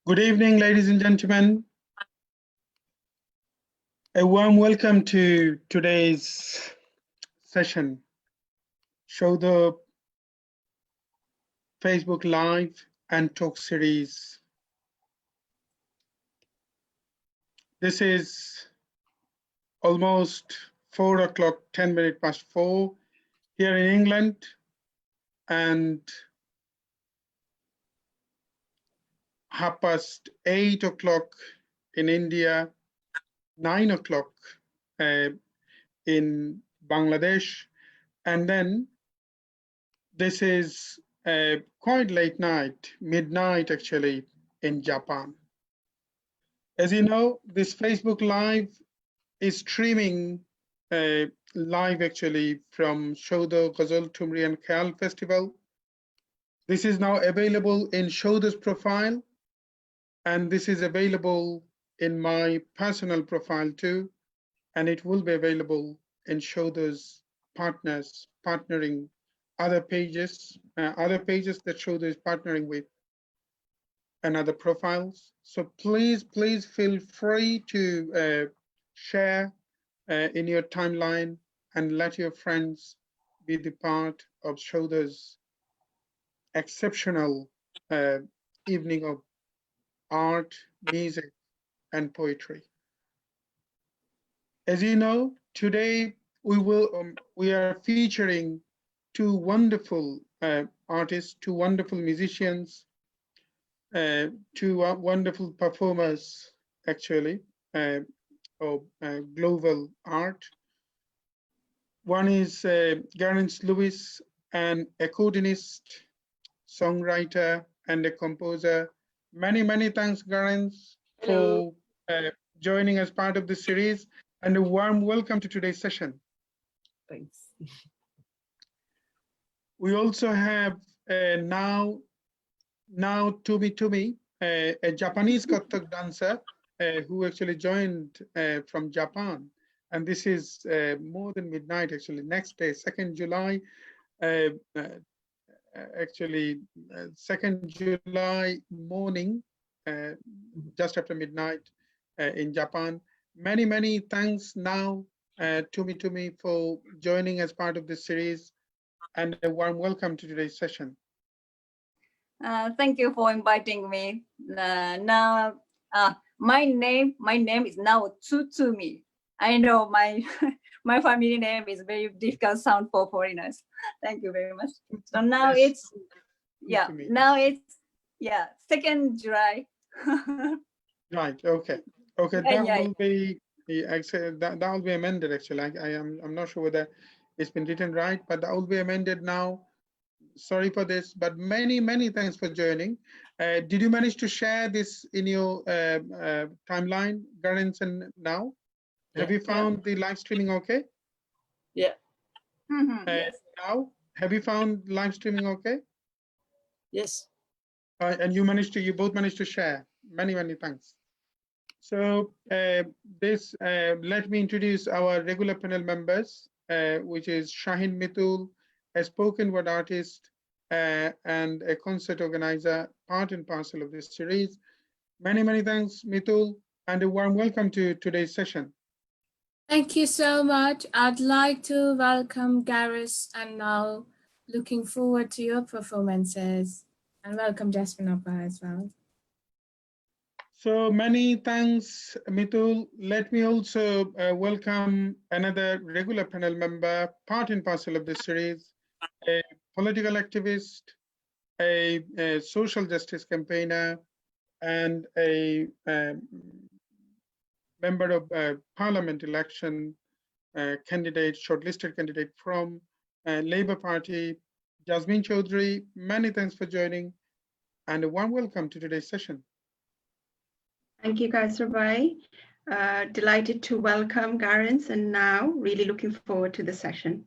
Good evening, ladies and gentlemen. A warm welcome to today's session, Show the Facebook Live and Talk series. This is almost 4 o'clock, 10 minutes past 4 here in England, and 8:30 o'clock in India, 9 o'clock in Bangladesh, and then this is quite late night, midnight actually, in Japan. As you know, this Facebook Live is streaming live actually from Saudha Ghazal Tumri and Khayal Festival. This is now available in Saudha's profile, and this is available in my personal profile too, and it will be available in Saudha's partnering other pages that Saudha is partnering with and other profiles. So please feel free to share in your timeline and let your friends be the part of Saudha's exceptional evening of art, music, and poetry. As you know, today we are featuring two wonderful artists, two wonderful musicians, two wonderful performers, actually, of global art. One is Garance Lewis, an accordionist, songwriter, and a composer. Many thanks, Garance, for joining as part of this series, and a warm welcome to today's session. Thanks. We also have now Tsutsumi, a Japanese Kathak dancer who actually joined from Japan. And this is more than midnight, actually, next day, 2nd July, 2nd July morning, just after midnight in Japan. Many thanks now Tsutsumi for joining as part of this series, and a warm welcome to today's session. Thank you for inviting me. Now, my name is now Tsutsumi. I know my my family name is very difficult sound for foreigners. Thank you very much. So now Yes. it's 2nd July. Right. Okay. Yeah, That will be that will be amended. Actually, I'm not sure whether it's been written right, but that will be amended now. Sorry for this, but many thanks for joining. Did you manage to share this in your timeline, Garance, and now? Have you found the live streaming okay? Yeah. Yes. Now, have you found live streaming okay? Yes. And you both managed to share. Many thanks. So let me introduce our regular panel members, which is Shahin Mitul, a spoken word artist and a concert organizer, part and parcel of this series. Many thanks, Mitul, and a warm welcome to today's session. Thank you so much. I'd like to welcome Garance, and now looking forward to your performances, and welcome Jasmine Appa as well. So many thanks, Mitul. Let me also welcome another regular panel member, part and parcel of this series, a political activist, a social justice campaigner, and a member of parliament election candidate, shortlisted candidate from Labour Party, Jasmine Chaudhary. Many thanks for joining, and a warm welcome to today's session. Thank you, Kaisarbai. Delighted to welcome Garance, and now really looking forward to the session.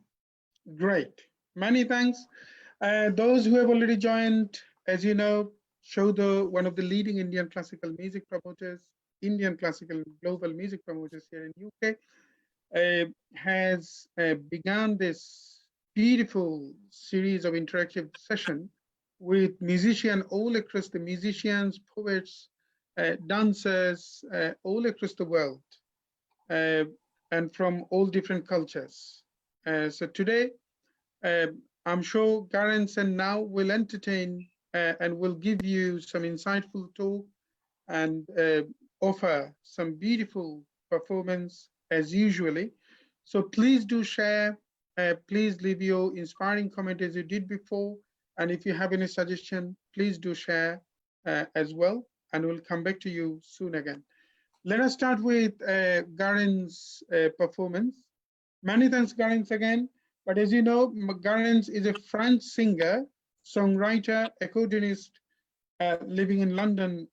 Great. Many thanks. Those who have already joined, as you know, Saudha, one of the leading Indian classical music promoters, Indian classical global music promoters here in UK, has begun this beautiful series of interactive session with musicians all across, the musicians, poets, dancers all across the world and from all different cultures. So today, I'm sure Garance and Now will entertain and will give you some insightful talk and offer some beautiful performance as usually. So please do share. Please leave your inspiring comment as you did before. And if you have any suggestion, please do share as well. And we'll come back to you soon again. Let us start with Garen's performance. Many thanks, Garance, again. But as you know, Garance is a French singer, songwriter, accordionist, living in London.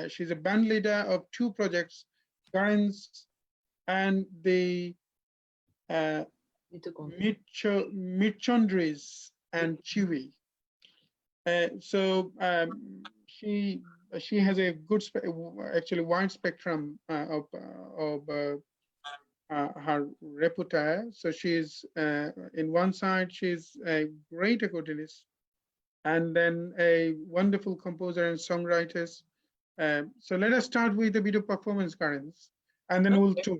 She's a band leader of two projects, Garance and the Mitchondries and Chewy. So she has a good, actually wide spectrum of her repertoire. So she's in one side, she's a great accordionist, and then a wonderful composer and songwriters. So let us start with a bit of performance, Garance, and then we'll tour.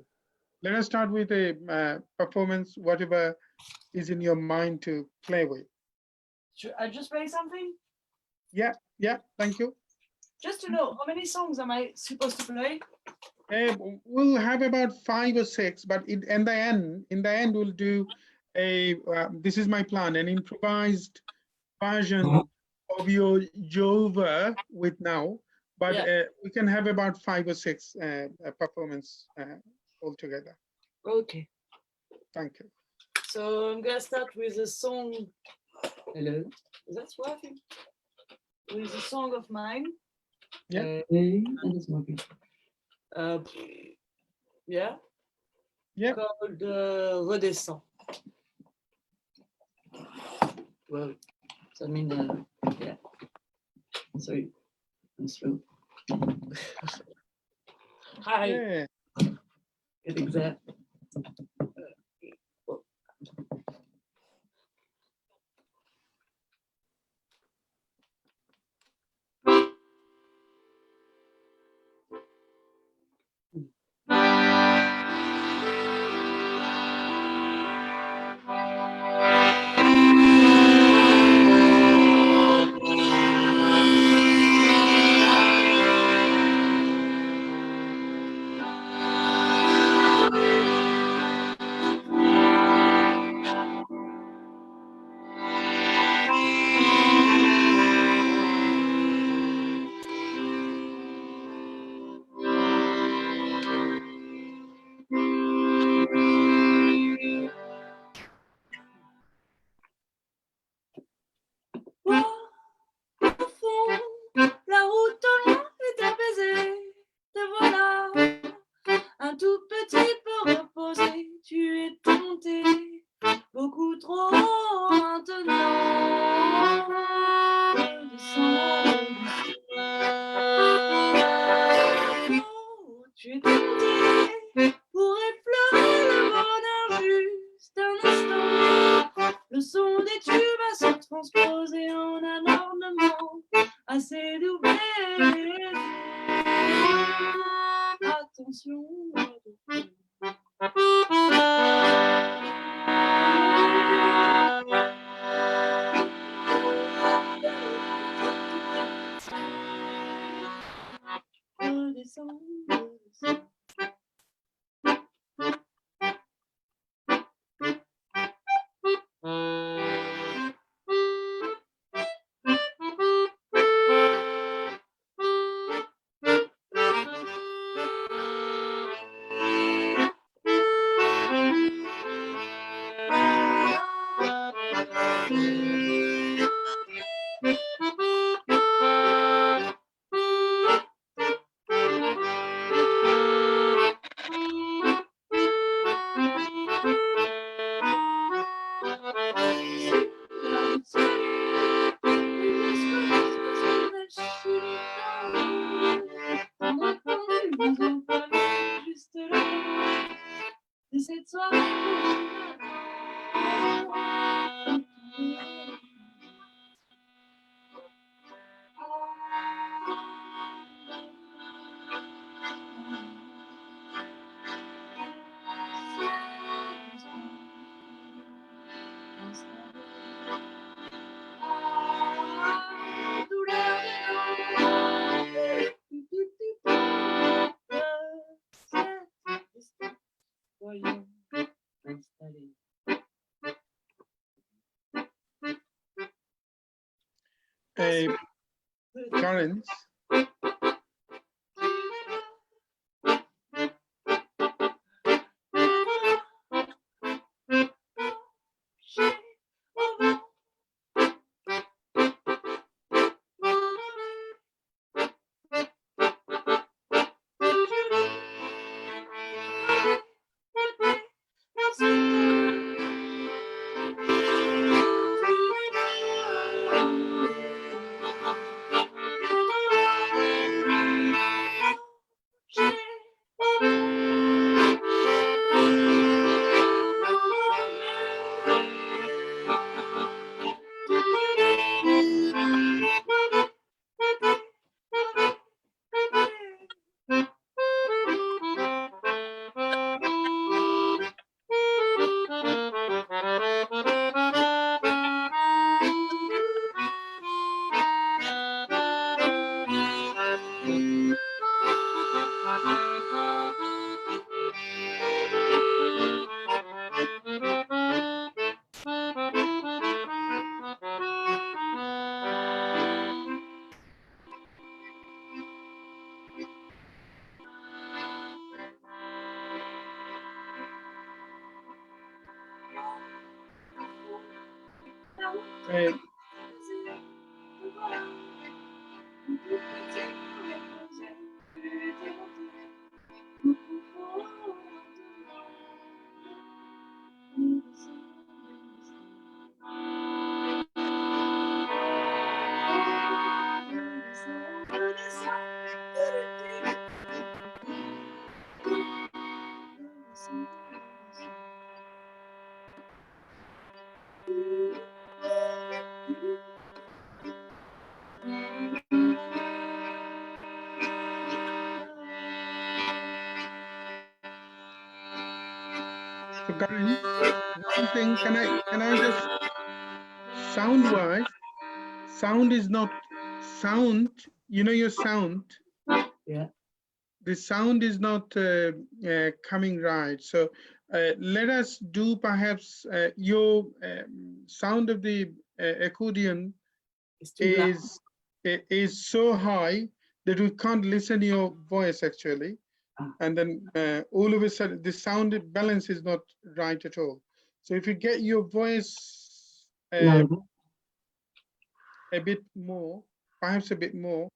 Let us start with a performance, whatever is in your mind to play with. Should I just play something? Yeah, thank you. Just to know, how many songs am I supposed to play? We'll have about 5 or 6, but in the end, we'll do a. This is my plan: an improvised version of your Jova with Now, but we can have about 5 or 6 performance altogether. Okay. Thank you. So I'm gonna start with a song. Hello. That's working. With a song of mine. Yeah. Yeah. Yeah. Called Redescends. Well, so I mean, yeah. Sorry, I'm slow. Hi. Yeah. Getting there. La route au loin est apaisée, te voilà, un tout petit peu reposé, tu es tombé, beaucoup trop maintenant. Tu es tombé pour effleurer le bonheur juste un instant. Le son des tubes va se transposer en un ornement assez doublé. Attention. Redescends, redescends. Cette soirée Garance. So Garance, one thing, can I just sound wise, sound is not sound, you know your sound. Yeah. The sound is not coming right. So let us do perhaps your sound of the accordion is so high that we can't listen to your voice actually. And then all of a sudden the sound balance is not right at all. So if you get your voice a bit more, perhaps a bit more,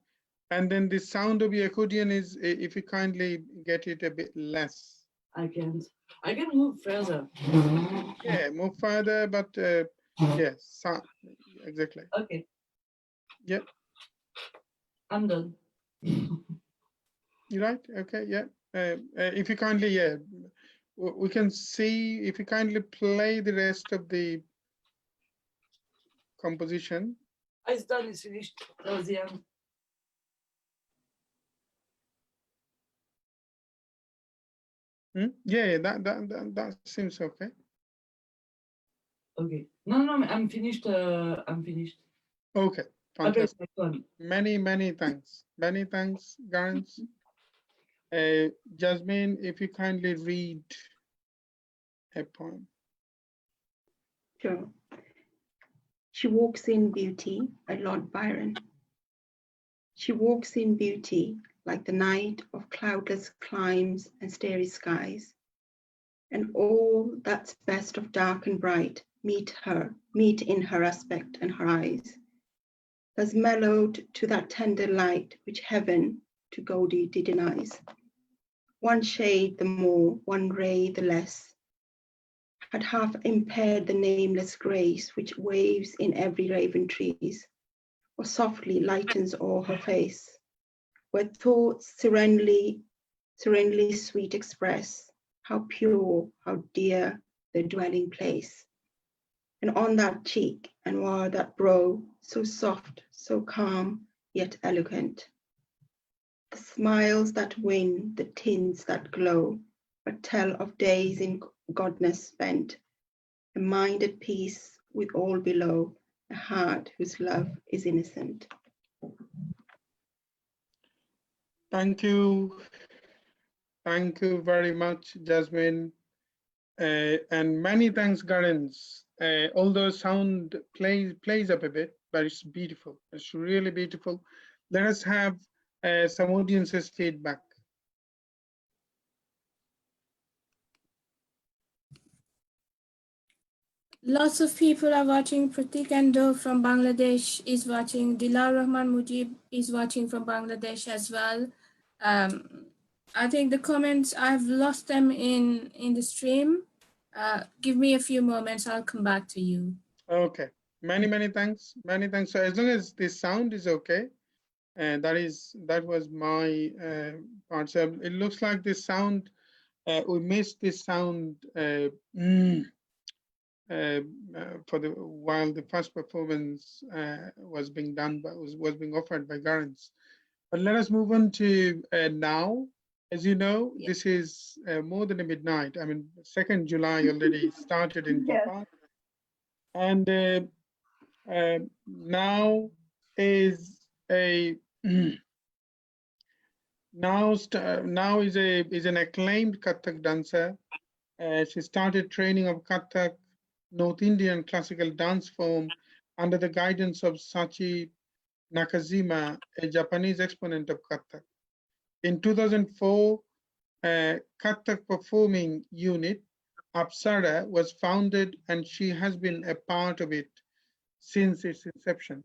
and then the sound of the accordion is, if you kindly get it a bit less. I can move further. Yeah, move further, but yes, exactly. Okay. Yep. I'm done. You right? Okay, yeah. If you kindly, yeah, we can see, if you kindly play the rest of the composition. It's done, it's finished. That was the end. Yeah, that seems okay. Okay. No, I'm finished. I'm finished. Okay, fantastic. Okay, Many thanks. Many thanks, Garance. Jasmine, if you kindly read a poem. Sure. She walks in beauty by Lord Byron. She walks in beauty like the night of cloudless climes and starry skies. And all that's best of dark and bright meet in her aspect and her eyes. As mellowed to that tender light which heaven to Goldie denies. One shade the more, one ray the less, had half impaired the nameless grace which waves in every raven trees, or softly lightens o'er her face, where thoughts serenely sweet express, how pure, how dear the dwelling place. And on that cheek and o'er that brow, so soft, so calm, yet eloquent, the smiles that win, the tints that glow, but tell of days in godness spent, a mind at peace with all below, a heart whose love is innocent. Thank you. Thank you very much, Jasmine. And many thanks, Garance. Although sound plays up a bit, but it's beautiful. It's really beautiful. Let us have some audience's feedback. Lots of people are watching. Pratik Endo from Bangladesh is watching. Dilar Rahman Mujib is watching from Bangladesh as well. I think the comments, I've lost them in the stream. Give me a few moments, I'll come back to you. Okay, many thanks, many thanks. So as long as the sound is okay, and that was my part. So it looks like the sound, we missed the sound for the while the first performance was being done, but was being offered by Garance. But let us move on to now. As you know, Yeah. this is more than a midnight. I mean, 2nd July already started in Yes. Japan, and now is a now is an acclaimed Kathak dancer. She started training of Kathak, North Indian classical dance form, under the guidance of Sachi Nakajima, a Japanese exponent of Kathak. In 2004, Kathak performing unit, Apsara, was founded, and she has been a part of it since its inception.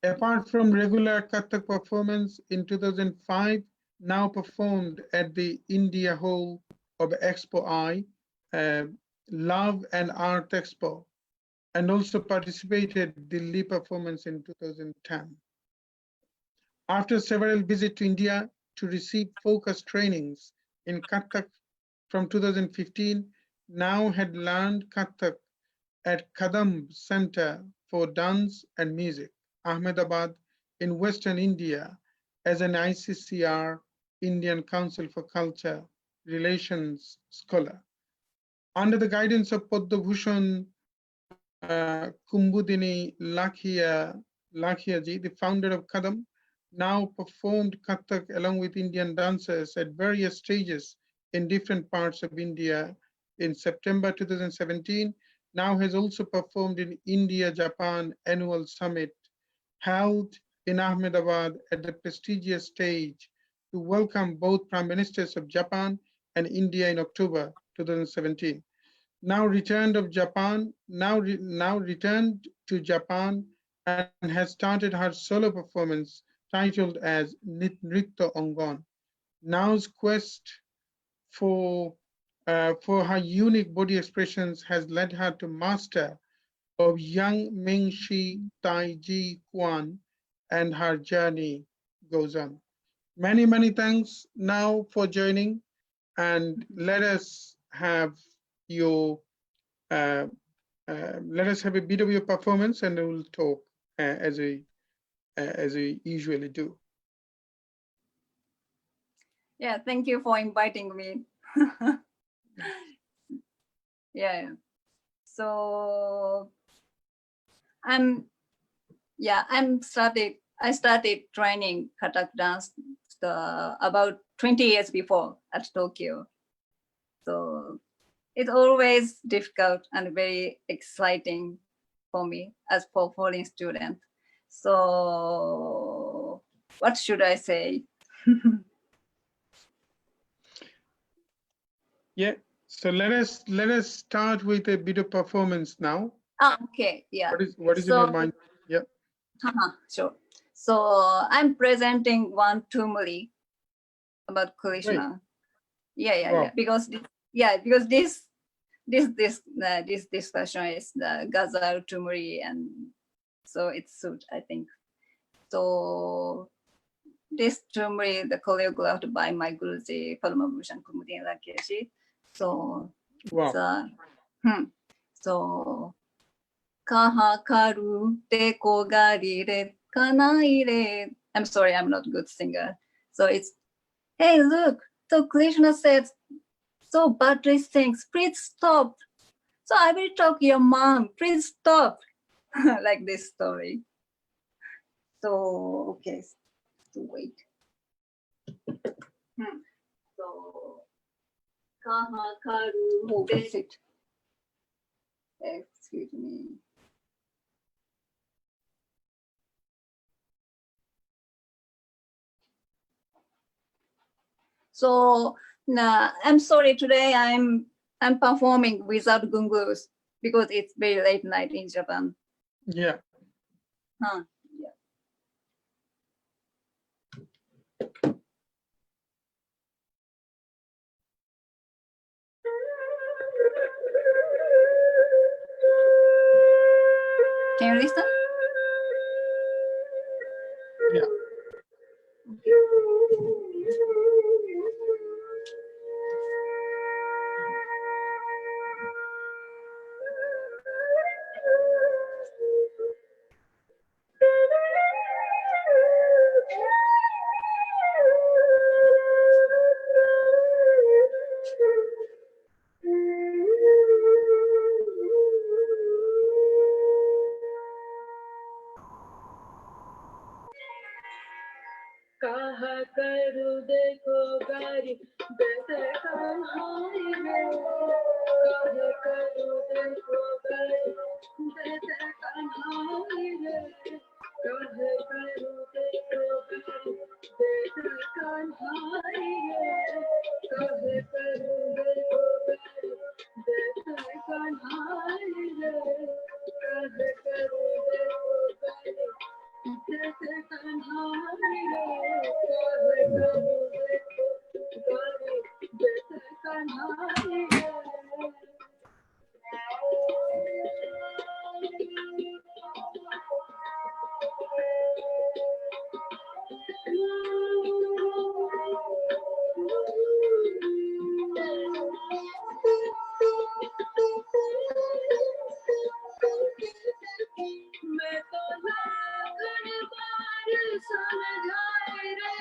Apart from regular Kathak performance, in 2005, now performed at the India Hall of Expo I, Love and Art Expo, and also participated Delhi performance in 2010. After several visits to India to receive focused trainings in Kathak from 2015, now had learned Kathak at Kadam Center for Dance and Music, Ahmedabad in Western India, as an ICCR, Indian Council for Culture Relations scholar. Under the guidance of Padma Bhushan Kumbudini Lakhiaji, the founder of Kadam, now performed Kathak along with Indian dancers at various stages in different parts of India. In September 2017, now has also performed in India-Japan Annual Summit held in Ahmedabad at the prestigious stage to welcome both Prime Ministers of Japan and India in October 2017. Now returned to Japan and has started her solo performance titled as Nritya Angan. Now's quest for her unique body expressions has led her to master of Yang Mingshi Taiji Quan, and her journey goes on. Many thanks now for joining, and let us have your let us have a bit of your performance, and then we'll talk as we usually do. Yeah, thank you for inviting me. Yeah. So I started training Kathak dance about 20 years before at Tokyo. So it's always difficult and very exciting for me as for foreign student. So what should I say? Yeah. So let us start with a bit of performance now. Okay. Yeah. What is in your mind? Yeah. Sure. So I'm presenting one tumuli about Krishna. Great. Yeah. Wow. Because this discussion is the Ghazal tumuli, and so it's suit, I think. So this tumuli, the choreographed by my Guruji Padma Bhushan Kumudin Rakeshi. So wow. So Kaha karu te kogari re kanai re. I'm sorry, I'm not a good singer. So it's, hey, look, so Krishna said, so Bhatri sings, please stop. So I will talk your mom, please stop. Like this story. So, okay, so wait. So, Kaha karu, oh, that's it. Excuse me. So I'm sorry today I'm performing without gungus because it's very late night in Japan. Yeah. Huh. Yeah. Can you listen? Yeah. कहा करूँ देखो गारी जैसे कन्हाई रे कहा करूँ देखो गारी जैसे कन्हाई रे कहा करूँ देखो गारी जैसे कन्हाई रे कहा करूँ देखो गारी जैसे कन्हाई रे कहा करूँ देखो गारी जैसे कन्हाई रे कहा करूँ देखो गारी जैसे कन्हाई रे मैं तो लाखन बार समझाए रे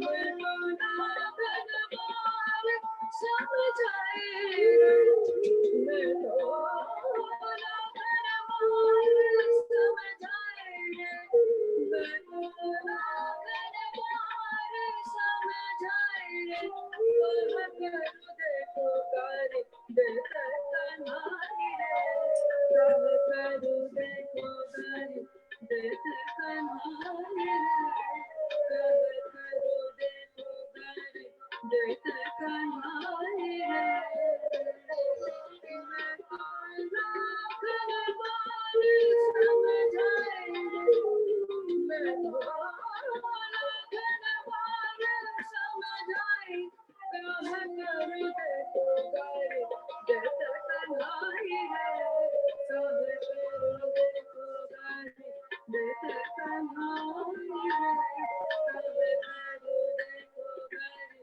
मैं तो लाखन बार समझाए रे मैं तो लाखन बार समझाए रे मैं तो लाखन बार समझाए रे कहा करूँ देखो गारी जैसे कन्हाई रे कहा करूँ देखो गारी जैसे कन्हाई रे कहा करूँ देखो गारी जैसे कन्हाई रे मैं तो लाखन बार समझाए रे मैं तो लाखन बार समझाए कहा करूँ देखो गारी जैसे कन्हाई रे कहा करूँ देखो गारी जैसे कन्हाई रे कहा करूँ देखो गारी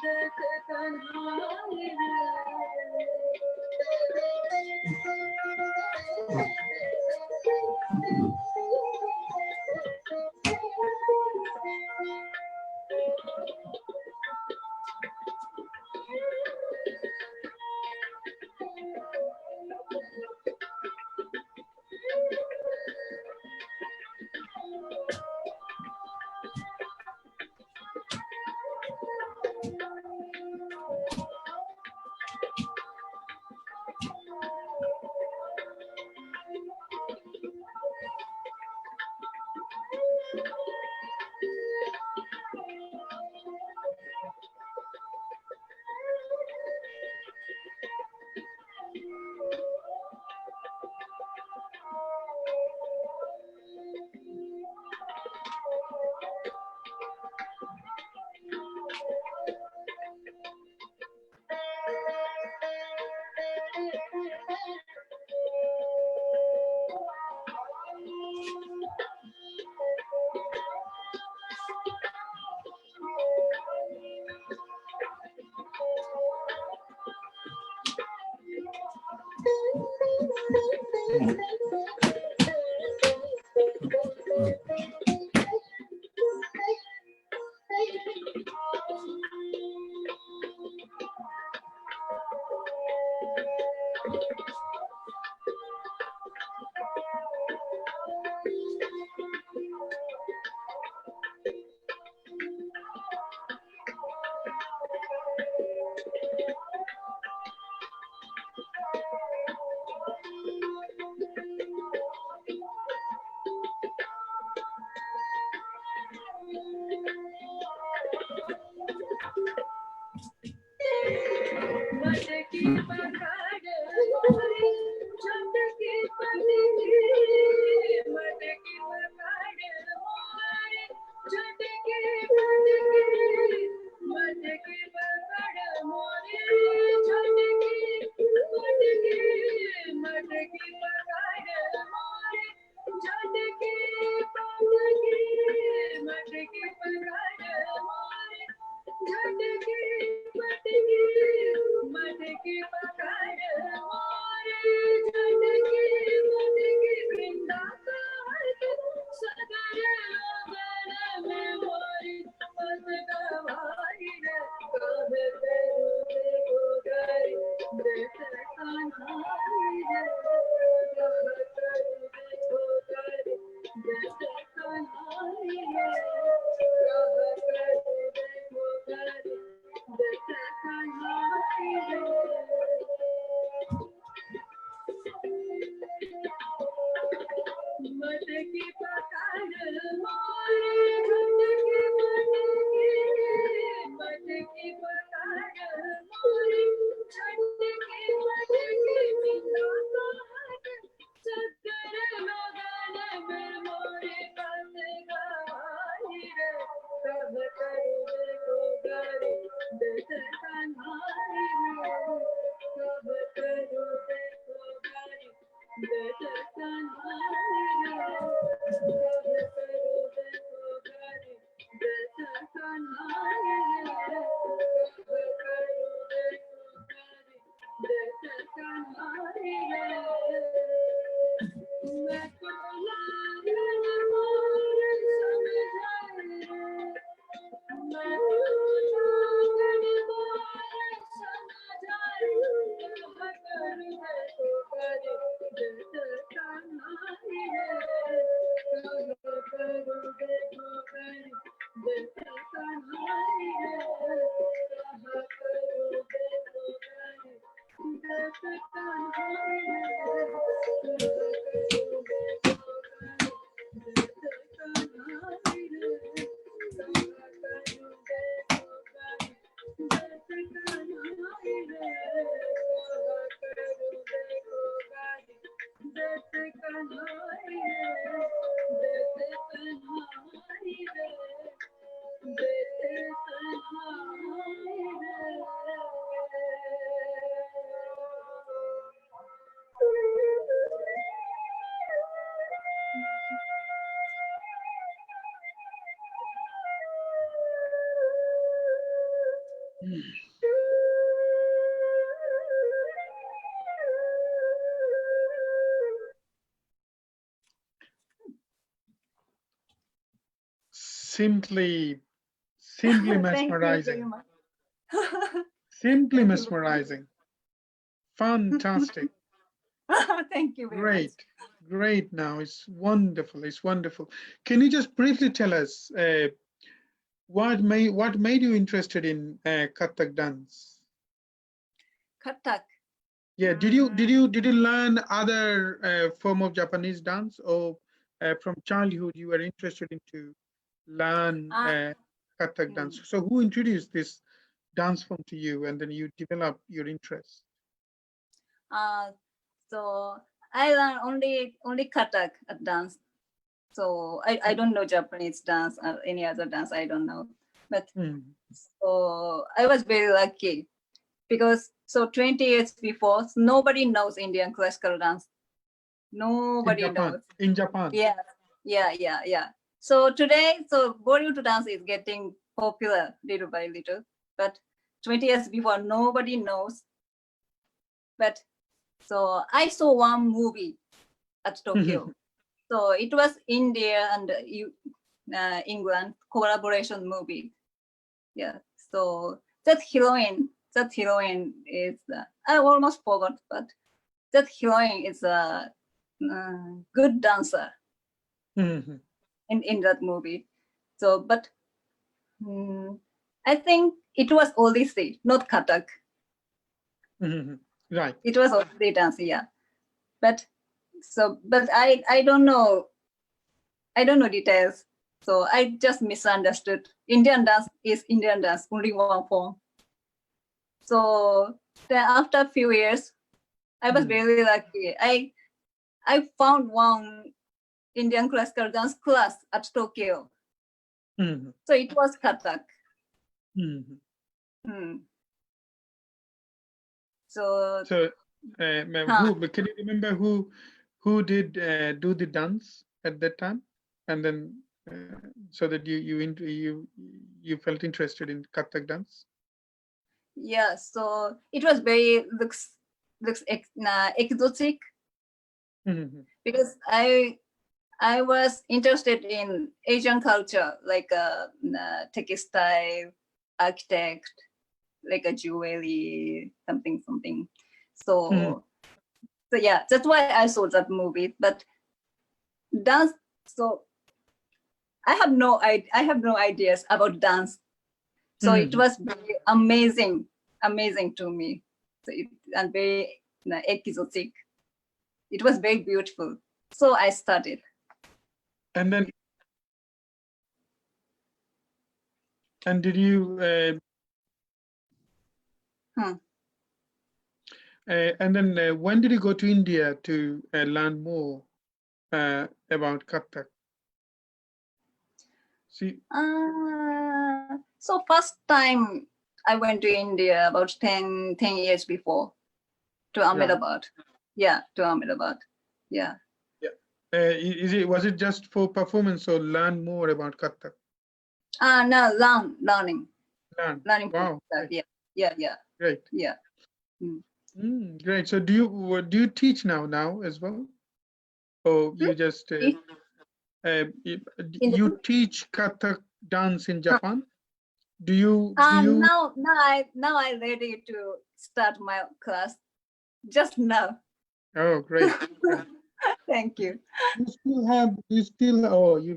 जैसे कन्हाई रे Simply Thank you very mesmerizing. much. Simply Thank you. mesmerizing. Fantastic. Thank you very much. Great. Great now. It's wonderful. It's wonderful. Can you just briefly tell us what made you interested in Kathak dance? Kathak. Yeah, did you learn other form of Japanese dance, or from childhood you were interested into learn Kathak dance? So who introduced this dance form to you, and then you develop your interest? So I learned only Kathak dance. So I don't know Japanese dance or any other dance. I don't know. But so I was very lucky because so 20 years before nobody knows Indian classical dance. Nobody knows. In Japan. Yeah. So today, so Bollywood dance is getting popular little by little, but 20 years before nobody knows. But so I saw one movie at Tokyo. So it was India and England collaboration movie. Yeah. So that heroine is I almost forgot, but that heroine is a good dancer in that movie. So, but I think it was Odissi, not Kathak. Right. It was Odissi dance, yeah. But I don't know. I don't know details. So I just misunderstood. Indian dance is Indian dance, only one form. So then after a few years, I was really lucky. I found one Indian classical dance class at Tokyo. Mhm. So it was Kathak. Mhm. So So, but can you remember who did do the dance at that time, and then so that you felt interested in Kathak dance? yeah, so it was very looks exotic Mhm. because I was interested in Asian culture, like textile, architect, like a jewelry, something. So yeah, that's why I saw that movie. But dance, so I have no ideas about dance. So it was very amazing to me. So and very exotic. It was very beautiful. So I started. And then, and did you? And then, when did you go to India to learn more about Kathak? See, So first time I went to India about 10 years before to Ahmedabad. Yeah, to Ahmedabad. Yeah. was it just for performance or learn more about Kathak? No, learning. Learning. Wow. Yeah. Great. Yeah. Great. So do you teach now as well, or you just you teach Kathak dance in Japan? Do you? Now I ready to start my class just now. Oh, great. Thank you. You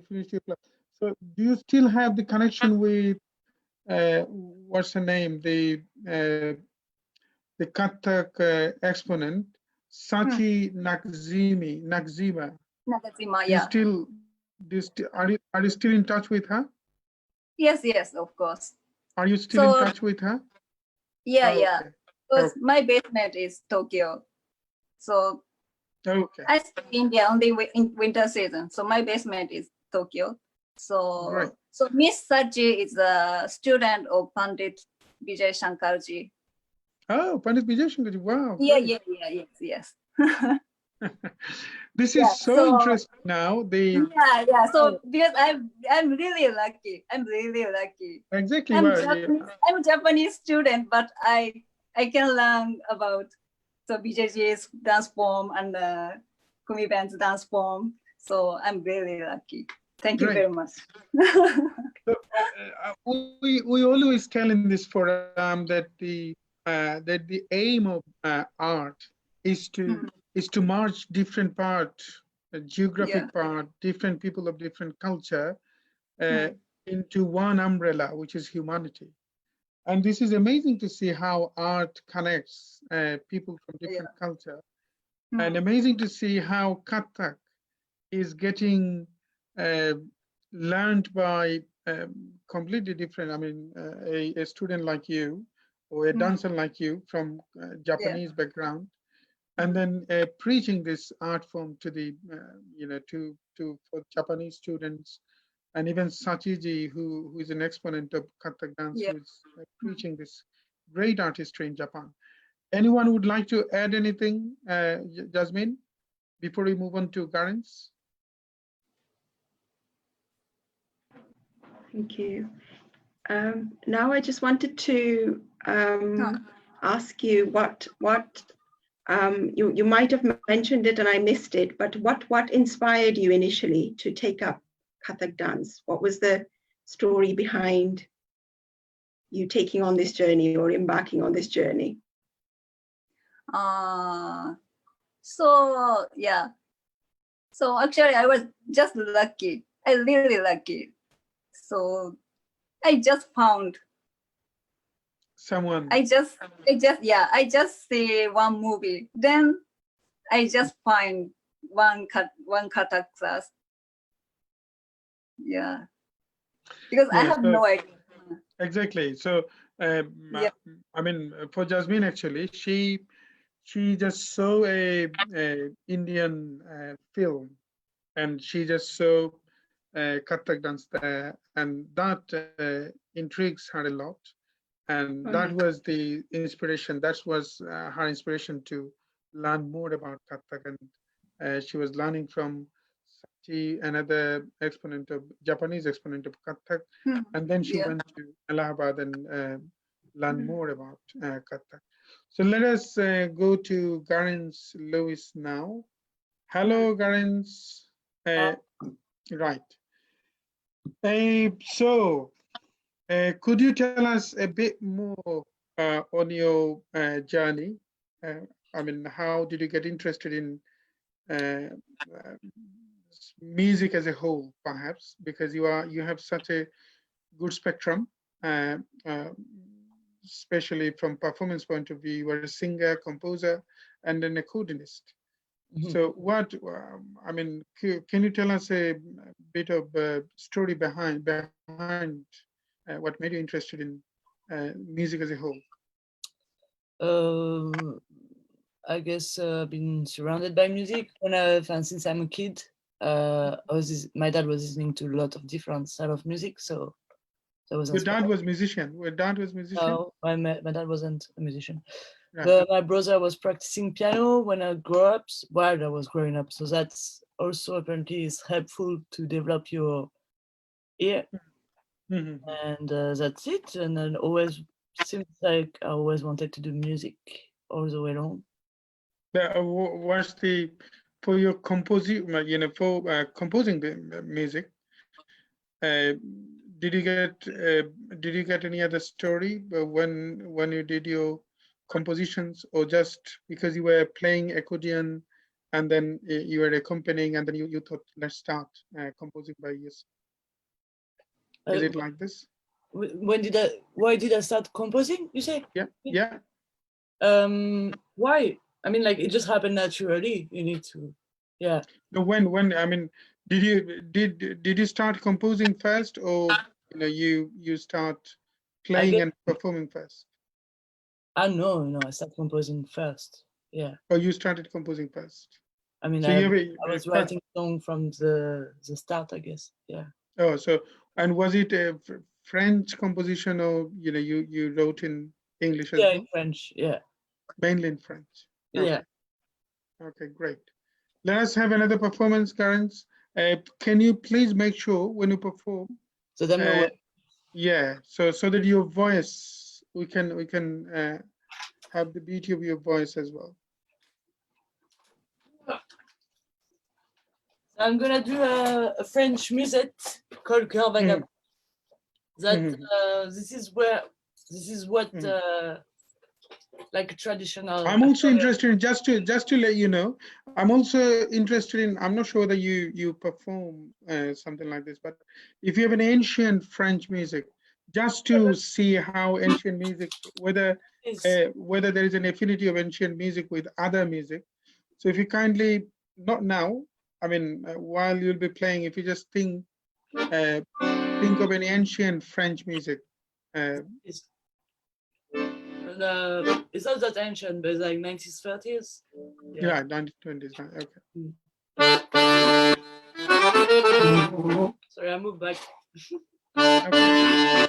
finished your class. So do you still have the connection with what's her name, the Kathak exponent Sachi Nakzima? Nagazima, Do you yeah. still are you still in touch with her? Yes, of course. Are you still in touch with her? Yeah, Oh, yeah. okay. Because my basement is Tokyo. So Okay. I stay in India only in winter season. So my basement is Tokyo. Great. So Miss Sachi is a student of Pandit Vijay Shankarji. Oh, Pandit Vijay Shankarji. Wow. Yes. This is so interesting now. Yeah. So because I'm really lucky. Exactly. I'm a Japanese student, but I can learn about BJJ's dance form and Kumi band's dance form. So I'm really lucky. Thank you very much. So, we always tell in this forum that the aim of art is to merge different parts, geographic part, different people of different culture into one umbrella, which is humanity. And this is amazing to see how art connects people from different culture, and amazing to see how Kathak is getting learned by completely different. I mean, a student like you, or a dancer like you from Japanese background, and then preaching this art form to the for Japanese students, and even Sachiji, who is an exponent of Kathak dance, who is preaching this great artistry in Japan. Anyone would like to add anything, Jasmine, before we move on to Garance? Thank you. Now I just wanted to ask you what you might have mentioned it and I missed it, but what inspired you initially to take up Kathak dance? What was the story behind you taking on this journey or embarking on this journey? So actually I was just lucky. I really lucky. So I just found someone. I just see one movie. Then I just find one Kathak class. Yeah. Because I have no idea. Exactly. So, Yeah. I mean, for Jasmine, actually, she just saw a Indian film, and she just saw Kathak dance there, and that intrigues her a lot. And that Mhm. was the inspiration. That was her inspiration to learn more about Kathak. And she was learning from Sachi, another exponent of Japanese exponent of Kathak. Mhm. And then she Yeah. went to Allahabad and learn more about Kathak. So let us go to Garance Lewis now. Hello, Garance. Uh, right. So, could you tell us a bit more on your journey? Uh, I mean, how did you get interested in uh, uh, music as a whole, perhaps, because you have such a good spectrum, uh, uh, especially from performance point of view. You are a singer, composer, and an accordionist. So what, I mean, can you tell us a bit of story behind what made you interested in music as a whole? I guess been surrounded by music since I'm a kid. My dad was listening to a lot of different style of music, so that was Your dad inspired. was musician. Your dad was musician, No, my dad wasn't a musician, right? but my brother was practicing piano when I grew up, while I was growing up. So that's also apparently is helpful to develop your ear, Mhm. and that's it. And then always seems like I always wanted to do music all the way along. What's the for your composing? For composing the music, uh, did you get did you get any other story when you did your compositions, or just because you were playing accordion and then you were accompanying and then you thought, let's start composing by yourself? Is Uh, it like this? why did I start composing, you say? Yeah, yeah. Why? I mean, like, it just happened naturally. You need to, yeah. So when I mean, did you start composing first, or you start I playing guess and performing first? I know, I started composing first. Yeah. Or you started composing first? I mean, So I you have I was quite, writing song from the start, I guess. Yeah. oh, so, and was it a French composition, or you wrote in English as Yeah, in well? French. Yeah. Mainly in French. Yeah. Okay, okay, great. Let us have another performance, Garance. Can you please make sure when you perform, So then uh, yeah, so that your voice, we can have the beauty of your voice as well. I'm gonna do a French music called Cœur Mhm, Vagabond. That mhm, this is what mhm. like a traditional. I'm also interested in, just to let you know, I'm also interested in, I'm not sure that you perform something like this, but if you have an ancient French music, just to see how ancient music, Is whether there is an affinity of ancient music with other music. So if you kindly, not now, I mean, while you'll be playing, if you just uh, think of an ancient French music. Uh, is it's not that ancient, but it's like 1930s. Yeah. yeah, 1920s, right? Okay. Sorry, I moved back. Okay.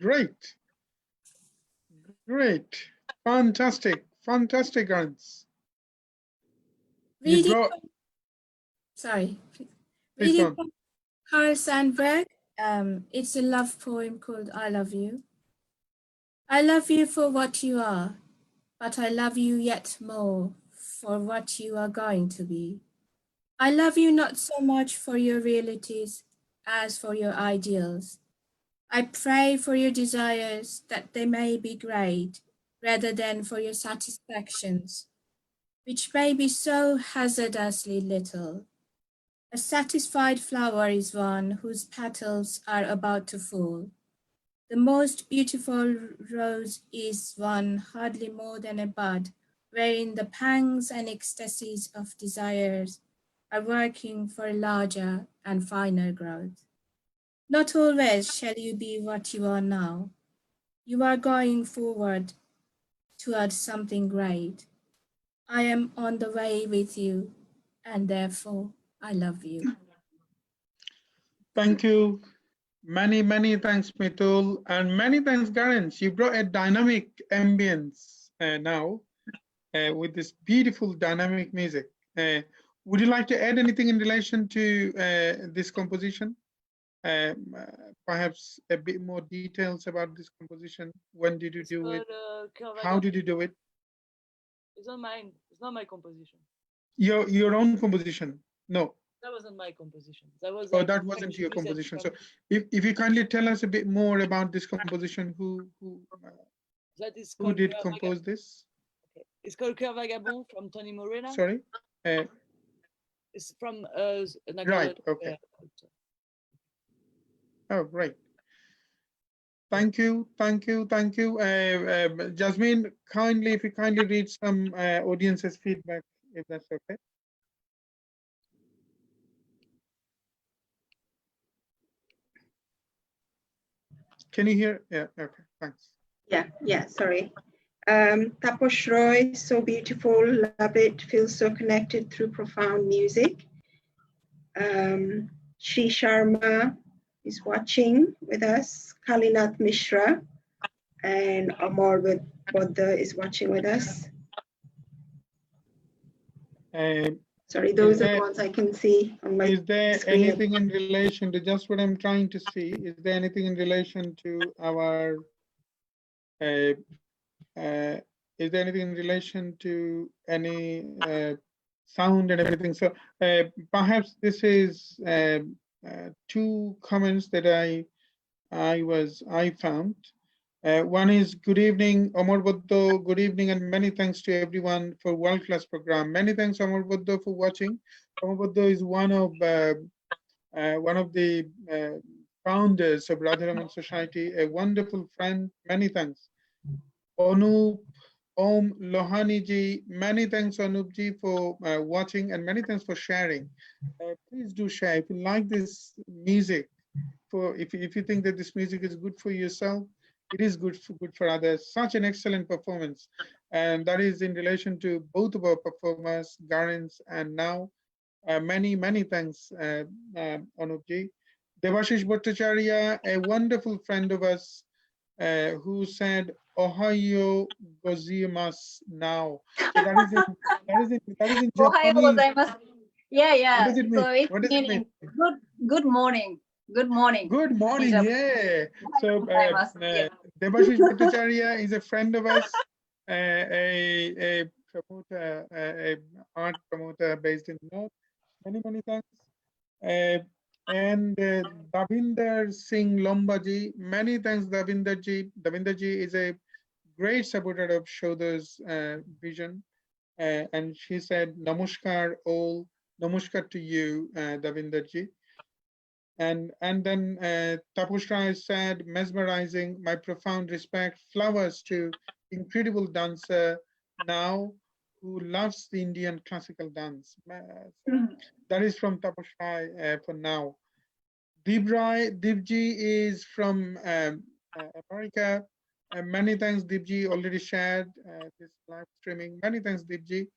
Great. Great. Fantastic. Fantastic, Garance. You Reading, brought, sorry, please go reading on. from Carl Sandburg. It's a love poem called I Love You. I love you for what you are, but I love you yet more for what you are going to be. I love you not so much for your realities as for your ideals. I pray for your desires that they may be great rather than for your satisfactions, which may be so hazardously little. A satisfied flower is one whose petals are about to fall. The most beautiful rose is one hardly more than a bud, wherein the pangs and ecstasies of desires are working for a larger and finer growth. Not always shall you be what you are now. You are going forward towards something great. I am on the way with you, and therefore I love you. Thank you. Many, many thanks, Mitul. And many thanks, Garance. You brought a dynamic ambience now with this beautiful dynamic music. Would you like to add anything in relation to this composition? Perhaps a bit more details about this composition. When did you do it? How did you do it? It's not mine. It's not my composition. Your own composition? No. That wasn't my composition. That was. Oh, that wasn't your composition. So, if you kindly tell us a bit more about this composition, that is who called did compose this? Okay. It's called Cœur Vagabond from Tony Morena. Sorry. It's from Right. Okay. Oh, great. Thank you, thank you, thank you. Jasmine, kindly, if you kindly read some audience's feedback, if that's okay. Can you hear? Yeah, okay, thanks. Yeah, sorry. Taposh Roy, so beautiful, love it, feel so connected through profound music. Shri Sharma is watching with us, Kalinath Mishra, and Amar Bodha is watching with us. Sorry, those are the ones I can see on my Is there screen. anything in relation to just what I'm trying to see? Is there anything in relation to our, is there anything in relation to any sound and everything? So perhaps this is two comments that I found. One is good evening, Amar Buddha. Good evening, and many thanks to everyone for world-class program. Many thanks, Amar Buddha, for watching. Amar Buddha is one of the founders of Radharaman Society, a wonderful friend. Many thanks. Anup Om Lohani ji, many thanks Anup ji for watching, and many thanks for sharing. Please do share if you like this music. If you think that this music is good for yourself, it is good for others. Such an excellent performance, and that is in relation to both of our performers, Garance and now. Many thanks, Anupji. Devashish Bhattacharya, a wonderful friend of us, who said Ohio gozaimasu now. So that is in Ohayou Japanese. gozaimasu. Yeah. What does it mean? So it's What does it mean? good morning. Good morning. Good morning, yeah. So Yeah. Devashish Bhattacharya is a friend of us, a promoter, a art promoter based in North. Many thanks. And Davinder Singh Lombaji, many thanks, Davinderji. Davinderji is a great supporter of Saudha's vision. And she said, Namaskar all, Namaskar to you, Davinderji. And then Tapushra said, mesmerizing, my profound respect, flowers to incredible dancer now who loves the Indian classical dance. That is from Tapushra for now. Divji is from America. Many thanks, Divji, already shared this live streaming. Many thanks, Divji,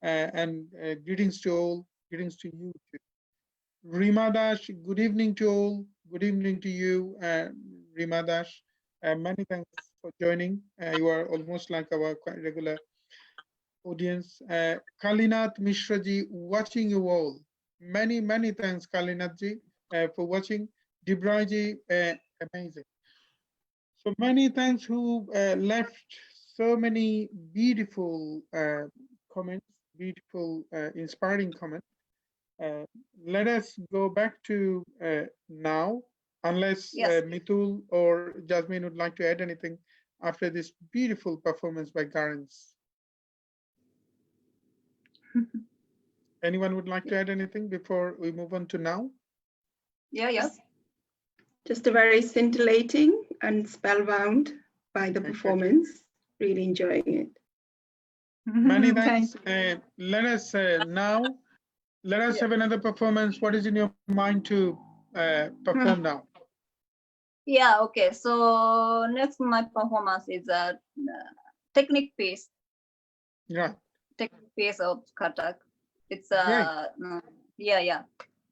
and greetings to all, greetings to you too. Rima Dash, good evening to all. Good evening to you, Rima Dash. Many thanks for joining. You are almost like our quite regular audience. Kalinath Mishra ji, watching you all. Many thanks, Kalinath ji, for watching. Dibrai ji, amazing. So many thanks who left so many beautiful comments, beautiful, inspiring comments. Let us go back to now, unless Yes. Mitul or Jasmine would like to add anything after this beautiful performance by Garance. Anyone would like to add anything before we move on to now? Yeah. Just a very scintillating and spellbound by the Exactly. performance. Really enjoying it. Many Thank thanks. Let us now, let us Yeah. have another performance. What is in your mind to perform now? Yeah, okay. So next my performance is a technique piece. Right. Technique piece of Kathak. It's Great. yeah.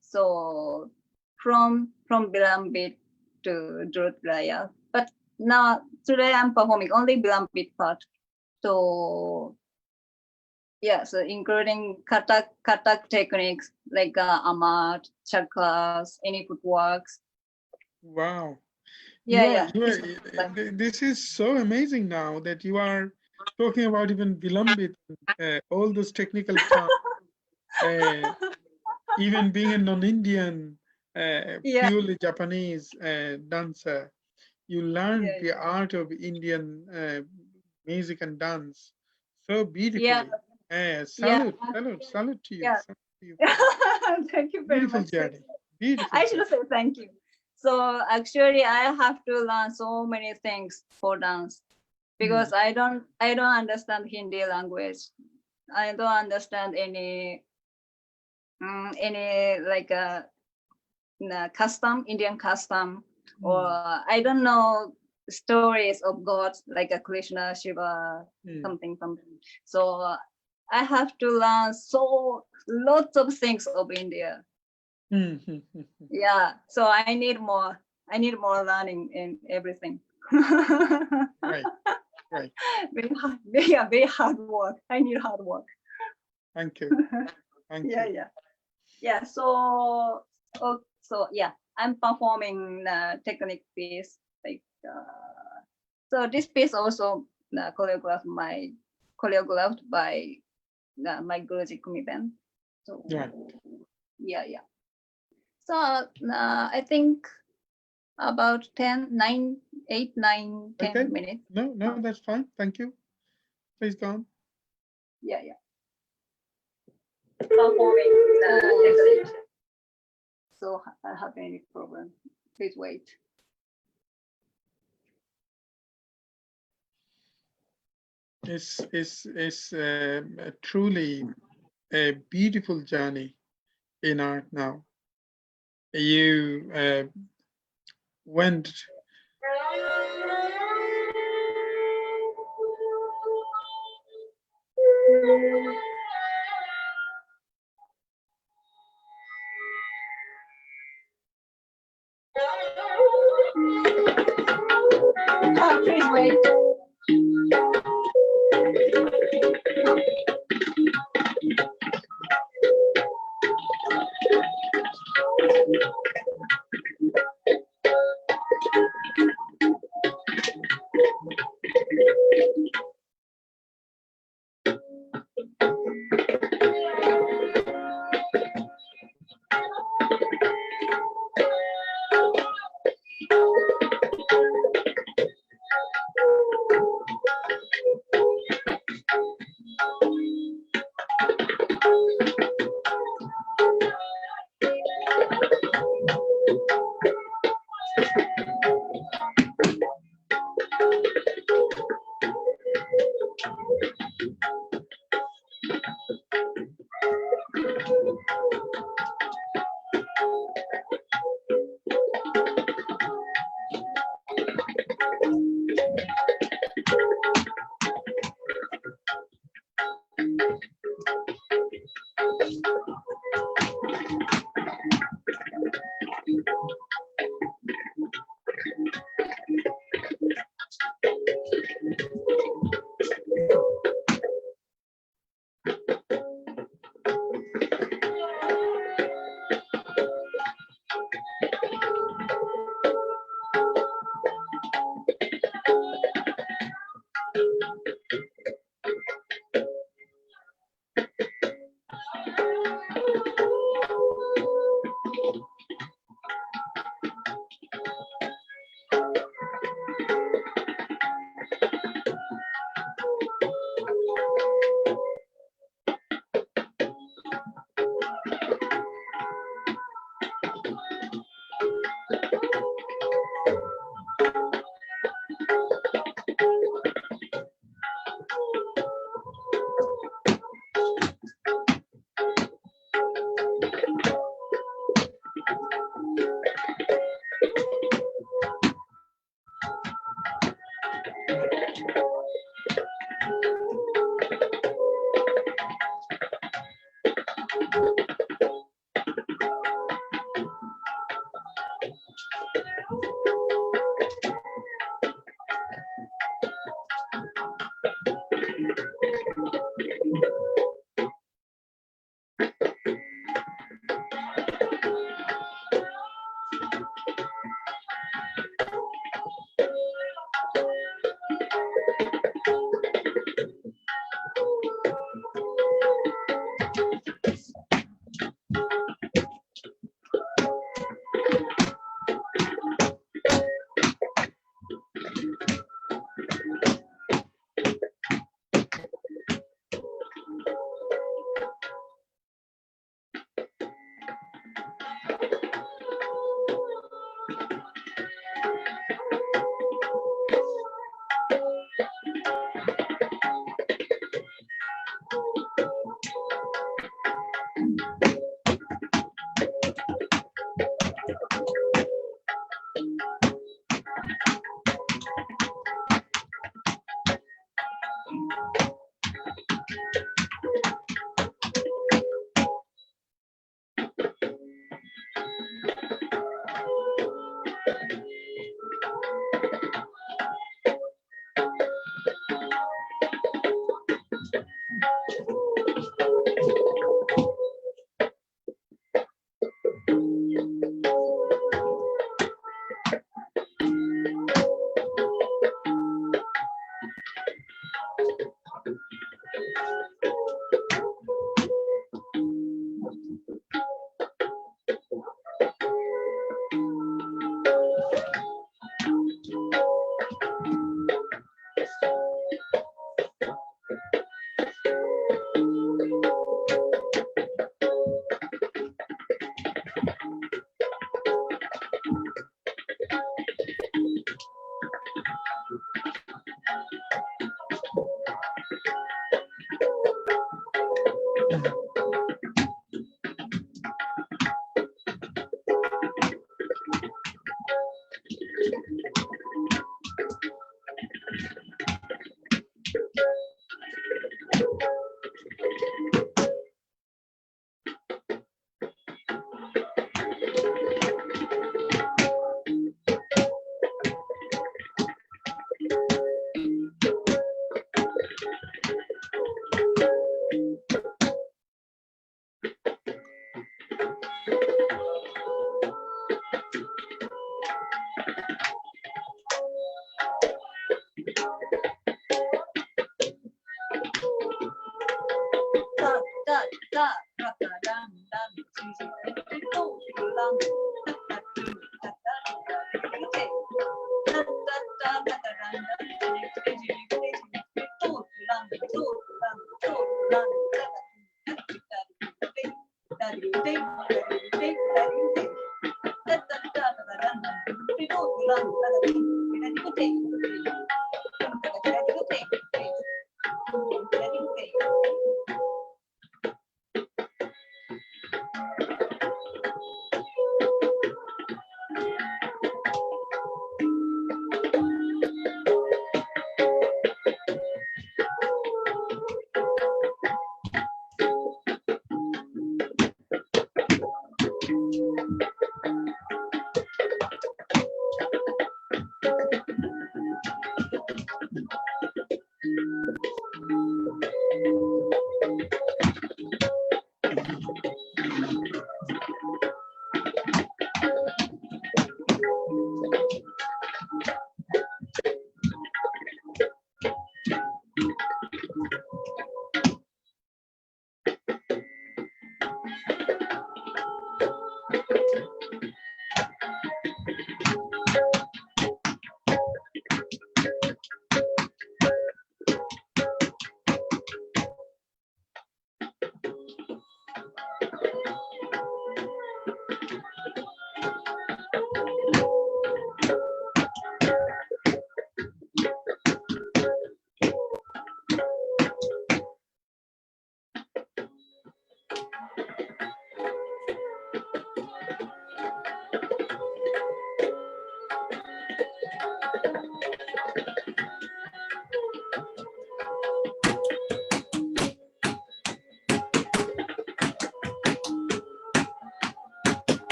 So from Bilambit to Drutraya. But now today I'm performing only Bilambit part. So yeah, so including Kathak techniques like Amat, chakras, any footworks. Wow. Yeah. This is so amazing now that you are talking about even Vilambit, all those technical terms, even being a non-Indian, Yeah. purely Japanese dancer, you learned Yeah. the art of Indian music and dance so beautifully. Yeah. Salute to you. Yeah. Salute to you. Thank you very Beautiful much. journey. Beautiful. I should say thank you. So actually, I have to learn so many things for dance because I don't understand Hindi language. I don't understand any like custom, Indian custom, or I don't know stories of gods like a Krishna, Shiva, something. So I have to learn so lots of things of India. Yeah, so I need more learning in everything. Right. Very hard work. I need hard work. Thank you. Thank you. Yeah. So yeah, I'm performing the technique piece. Like so, this piece also choreographed by my Guruji Kumiben. So yeah. So I think about 10 minutes. No, that's fine. Thank you. Please go on. Yeah. Performing technique. So I have any problem. Please wait. It's truly a beautiful journey in art now. You went Please wait.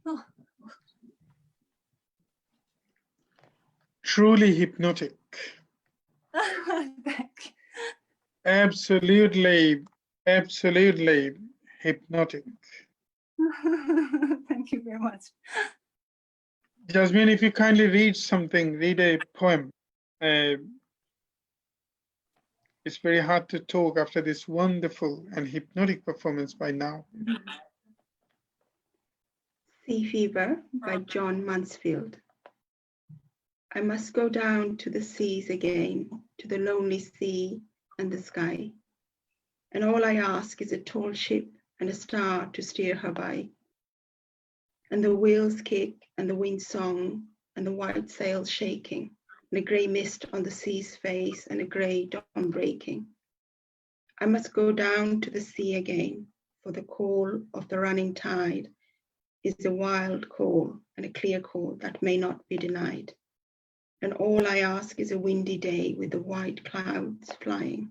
Oh. Truly hypnotic. Thank you. Absolutely, absolutely hypnotic. Thank you very much. Jasmine, if you kindly read something, read a poem. Uh, it's very hard to talk after this wonderful and hypnotic performance by now. Sea Fever by John Mansfield. I must go down to the seas again, to the lonely sea and the sky. And all I ask is a tall ship and a star to steer her by. And the wheels kick and the wind song and the white sails shaking, and a grey mist on the sea's face and a grey dawn breaking. I must go down to the sea again, for the call of the running tide is a wild call and a clear call that may not be denied. And all I ask is a windy day with the white clouds flying,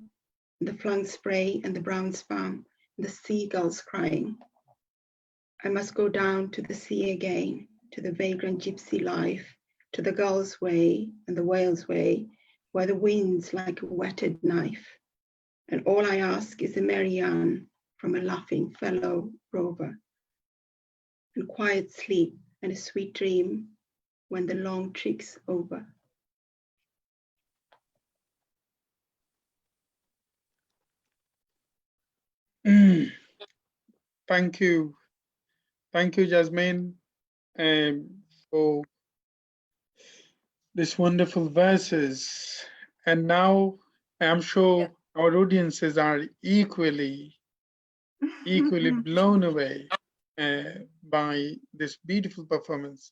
and the flung spray and the brown spam, and the seagulls crying. I must go down to the sea again, to the vagrant gypsy life, to the gull's way and the whale's way, where the wind's like a whetted knife. And all I ask is a merry yarn from a laughing fellow rover, and quiet sleep and a sweet dream when the long trick's over. Thank you. Thank you, Jasmine, for these wonderful verses. And now I'm sure our audiences are equally blown away by this beautiful performance.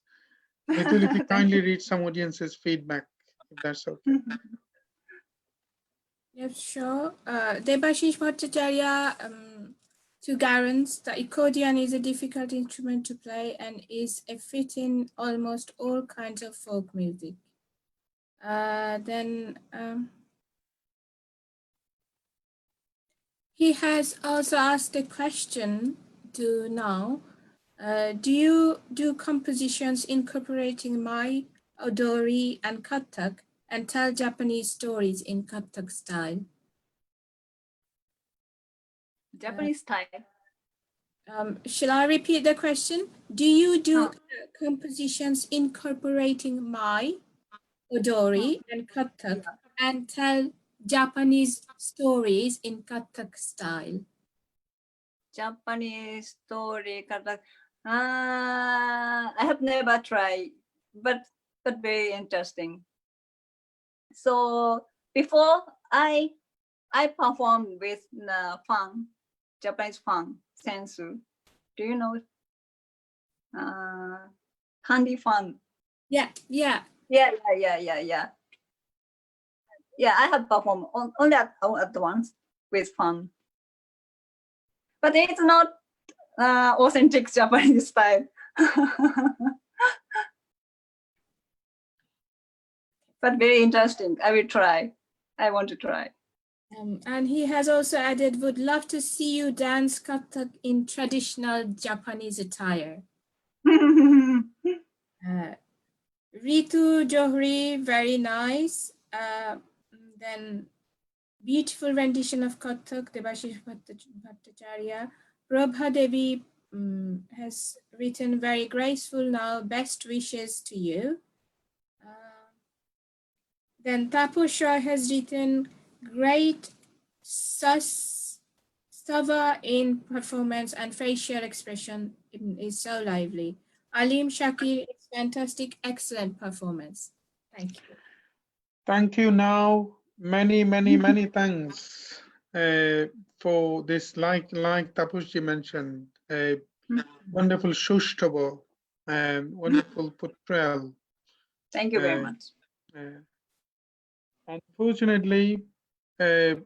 Mitul, if you kindly read some audience's feedback, if that's okay. Yes, sure. Debashish Bhattacharya, to Garance, the accordion is a difficult instrument to play and is a fit in almost all kinds of folk music. Then he has also asked a question to now. Do you do compositions incorporating Mai, Odori, and Kathak and tell Japanese stories in Kathak style? Japanese style. Shall I repeat the question? Do you do compositions incorporating Mai, Odori, and Kathak and tell Japanese stories in Kathak style? Japanese story, Kathak. I have never tried, but very interesting. So before I performed with fang, Japanese fang, sensu. Do you know? Handy fang. Yeah. Yeah. Yeah, I have performed only at once with fun. But it's not authentic Japanese style. But very interesting. I will try. I want to try. And he has also added, would love to see you dance Kathak in traditional Japanese attire. Ritu Johri, very nice. Then beautiful rendition of Kathak, Debashish Bhattacharya. Prabha Devi has written very graceful now, best wishes to you. Then Taposh Roy has written great Sava in performance and facial expression is so lively. Alim Shakir is fantastic, excellent performance. Thank you. Thank you. Now, many thanks for this. Like Tapushji mentioned, a wonderful Shushtava and wonderful portrayal. Thank you very much. Unfortunately, I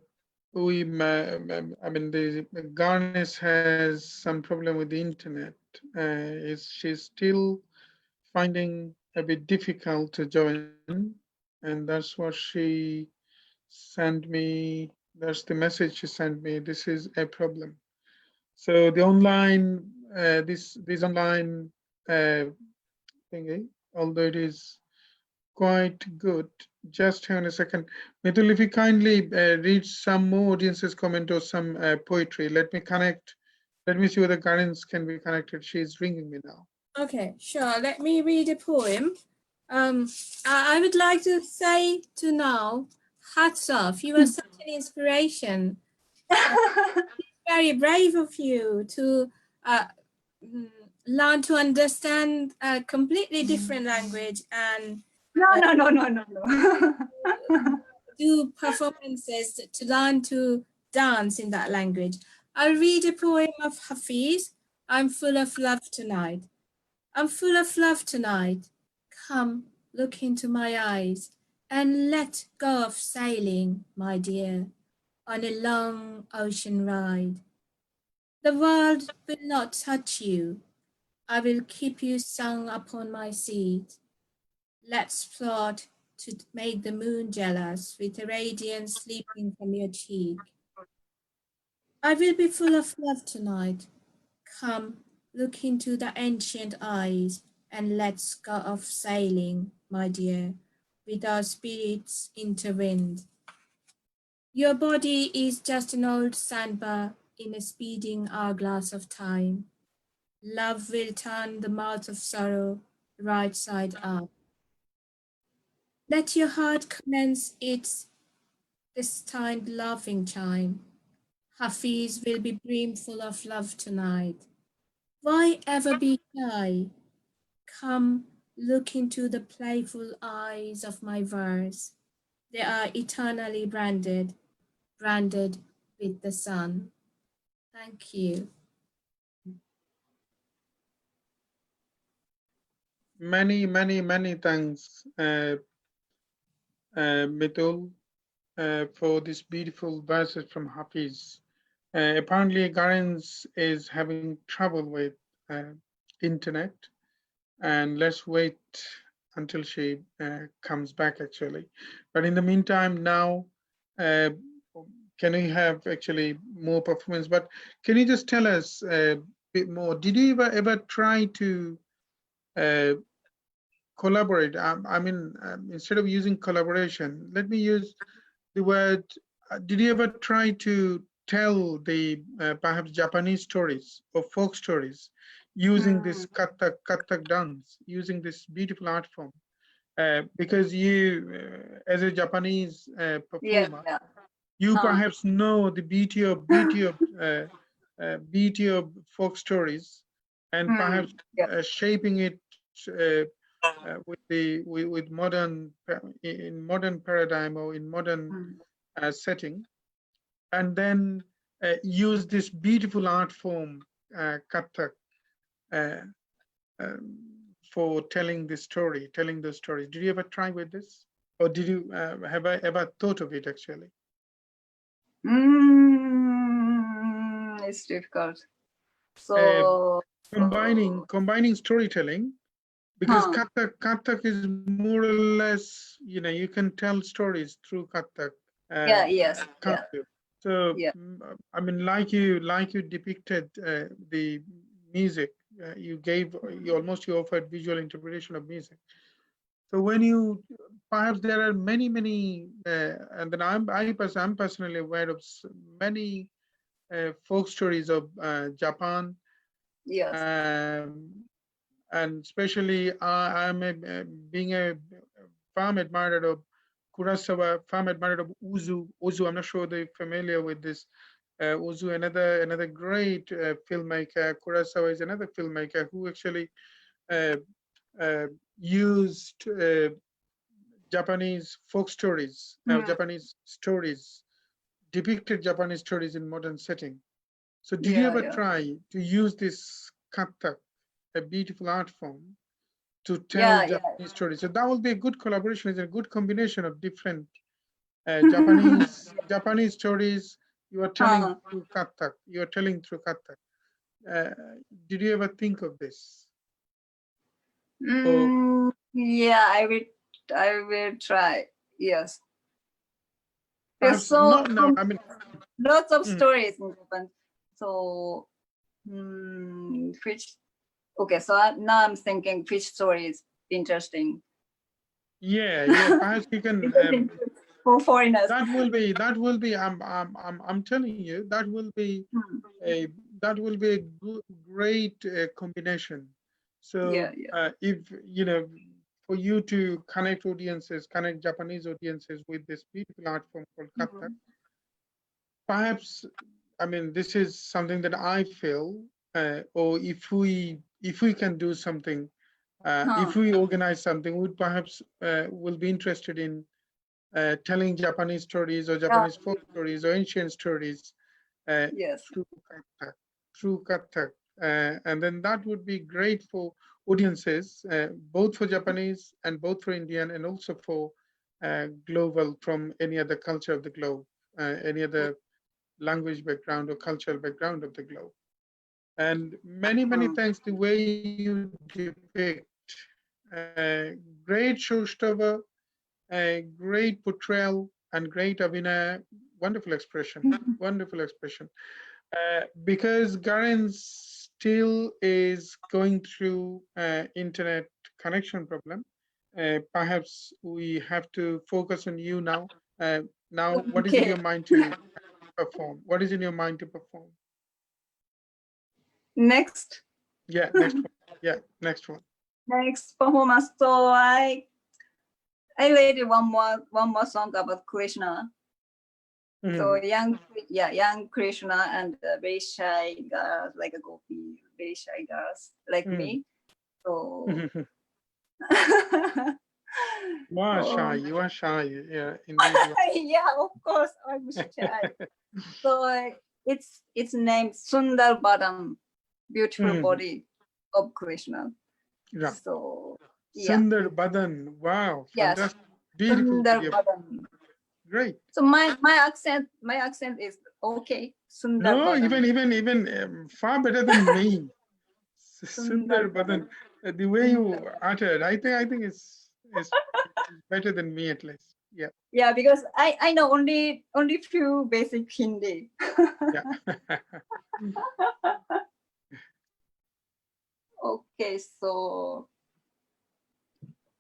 mean, the Garance has some problem with the internet. She's still finding a bit difficult to join, and that's what she sent me. That's the message she sent me. This is a problem. So the online, these online thingy, although it is quite good. Just hang on a second. Mithul, if you kindly read some more audience's comment or some poetry, let me connect. Let me see whether Garance can be connected. She's ringing me now. Okay, sure. Let me read a poem. I would like to say to now, hats off. You are such an inspiration. Very brave of you to learn to understand a completely different language and No. do performances to learn to dance in that language. I'll read a poem of Hafiz. I'm full of love tonight. I'm full of love tonight. Come, look into my eyes and let go of sailing, my dear, on a long ocean ride. The world will not touch you. I will keep you sung upon my seat. Let's plot to make the moon jealous with a radiance sleeping from your cheek. I will be full of love tonight. Come, look into the ancient eyes and let's go off sailing, my dear, with our spirits intertwined. Your body is just an old sandbar in a speeding hourglass of time. Love will turn the mouth of sorrow right side up. Let your heart commence its destined laughing chime. Hafiz will be brimful of love tonight. Why ever be shy? Come, look into the playful eyes of my verse. They are eternally branded with the sun. Thank you. Many thanks, Mithul, for this beautiful verses from Hafiz. Apparently, Garance is having trouble with internet, and let's wait until she comes back actually. But in the meantime, now, can we have actually more performance? But can you just tell us a bit more? Did you ever try to collaborate? I mean, instead of using collaboration, let me use the word, did you ever try to tell the perhaps Japanese stories or folk stories using this Kathak dance, using this beautiful art form? Because you, as a Japanese performer, you perhaps know the beauty of folk stories, and perhaps shaping it with modern in modern paradigm or in modern setting, and then use this beautiful art form, Kathak, for telling the story, telling those stories. Did you ever try with this, or did you have I ever thought of it actually? It's difficult. So combining storytelling, because Kathak is more or less, you can tell stories through Kathak. yes. So I mean, like you depicted the music, you offered visual interpretation of music. So when you, perhaps there are many, and then I'm personally aware of many folk stories of Japan. Yes. And especially I'm being a firm admirer of Kurosawa, firm admirer of Ozu. I'm not sure they're familiar with this. Ozu, another great filmmaker. Kurosawa is another filmmaker who actually used Japanese folk stories, Japanese stories, depicted Japanese stories in modern setting. So did you ever try to use this Kathak, a beautiful art form, to tell Japanese stories? So that will be a good collaboration. It's a good combination of different Japanese stories. You are telling through Kathak. You are telling through Kathak. Did you ever think of this? Yeah, I will try. Yes. Perhaps So not now. I mean, lots of stories in Japan. So which Okay, so now I'm thinking fish story is interesting. Yeah, yeah. Perhaps you can. Interesting for foreigners. That will be. I'm telling you, that will be Hmm. a great combination. So Yeah, yeah. if you know, for you to connect audiences, connect Japanese audiences with this beautiful art form called Kathak, perhaps, I mean, this is something that I feel, or if we can do something, if we organize something, would perhaps will be interested in telling Japanese stories or Japanese folk stories or ancient stories Yes. through Kathak, and then that would be great for audiences, both for Japanese and both for Indian, and also for global from any other culture of the globe, any other language background or cultural background of the globe. And many thanks the way you depict great showstopper, a great portrayal, and great Abhinaya, wonderful expression, wonderful expression. Because Garance still is going through internet connection problem, perhaps we have to focus on you now. Now, what is in Okay. your mind to perform? What is in your mind to perform? Next. Yeah, next one. Yeah, next one. Next performance. So I read one more song about Krishna. So young Krishna and very shy girls, like a gopi, very shy girls like me. So You are shy. You are shy. Yeah, indeed. yeah, of course, I'm shy. So it's named Sundar Badam, beautiful body of Krishna. Yeah. So yeah. Sundar Badan. Wow, Yes. fantastic. Beautiful Sundar video. Badam. Great. So my accent is okay. Sundar No, Badam. even far better than me. Sundar Sundar Badan. The way you uttered, I think it's better than me at least. Yeah. Yeah, because I know only few basic Hindi. Yeah. Okay, so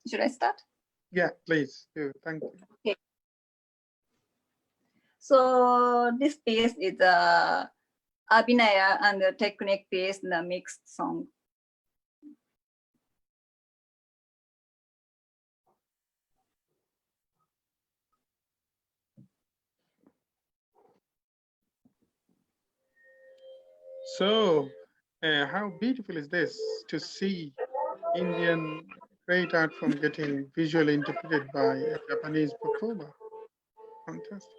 should I start? Yeah, please do. Thank you. Okay. So this piece is a Abhinaya and a technique piece, the mixed song. So, how beautiful is this to see Indian great art form getting visually interpreted by a Japanese performer? Fantastic.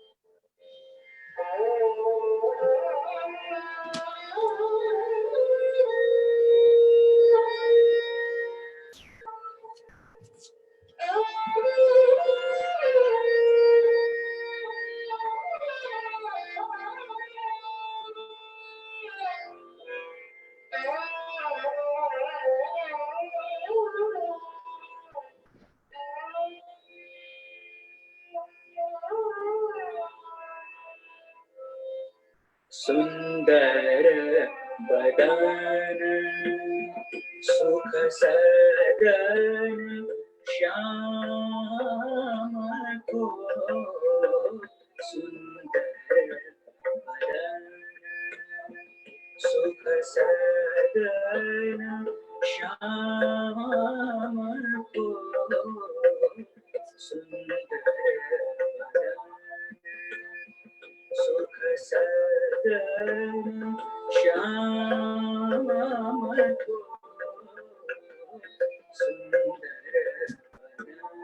सुंदर बदन सुख सदन श्याम को सुंदर बदन सुख सदन श्याम को सुंदर बदन सुख सदन श्याम को सुंदर बदन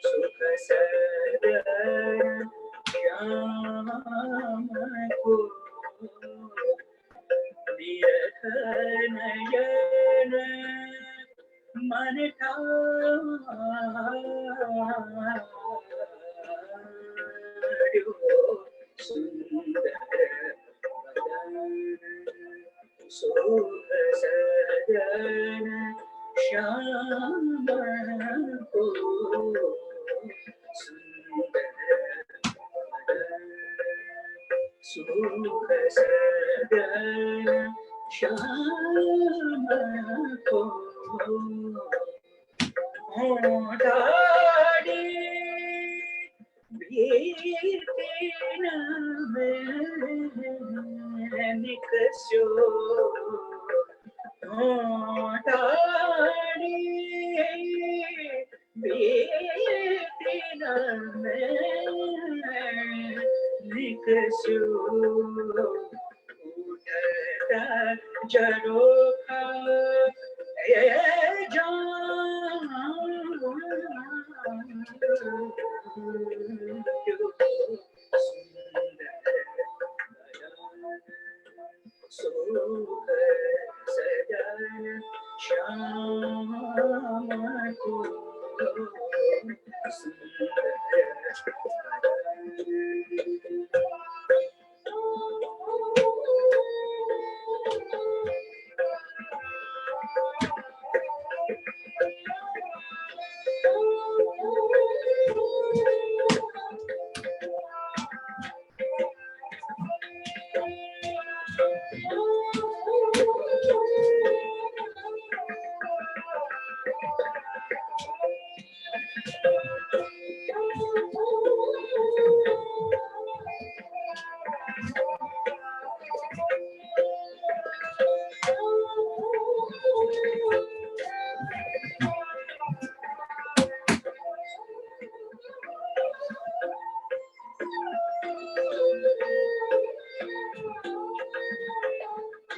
सुख सदन श्याम को निरख नयन मन सुंदर बदन सुख सदन श्याम को सुंदर बदन सुख सदन श्याम को होठाड़ी बीतीन में निकसो होठाड़ी बीतीन में निकसो जरोखा ये जान सुख सजन श्याम को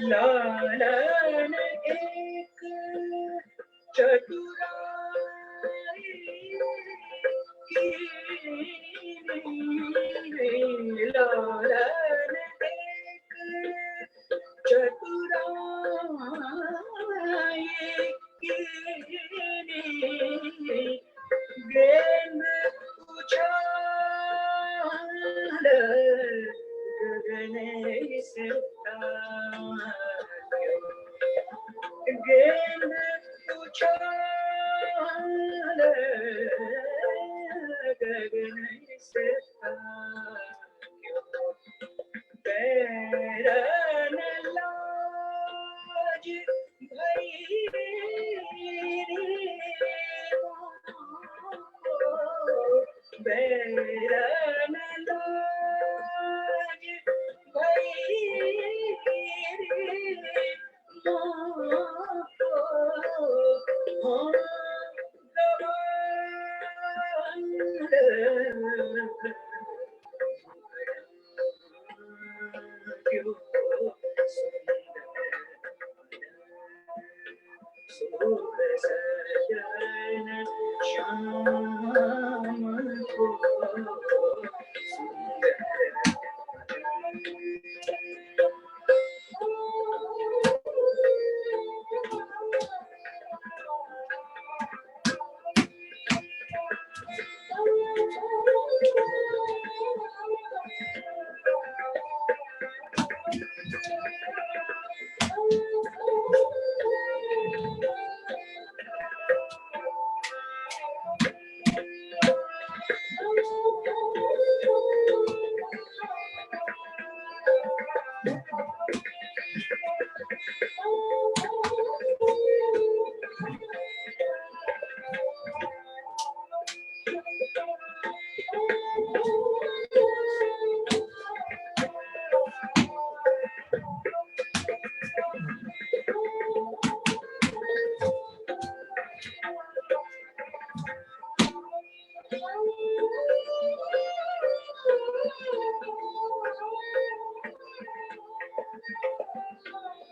लालन एक चतुराई की लालन एक चतुराई की गेंद उछाल गगन से गेंद उछाल गगन से पैरन लाज भई पैरन लाज भई सुख सजन श्याम को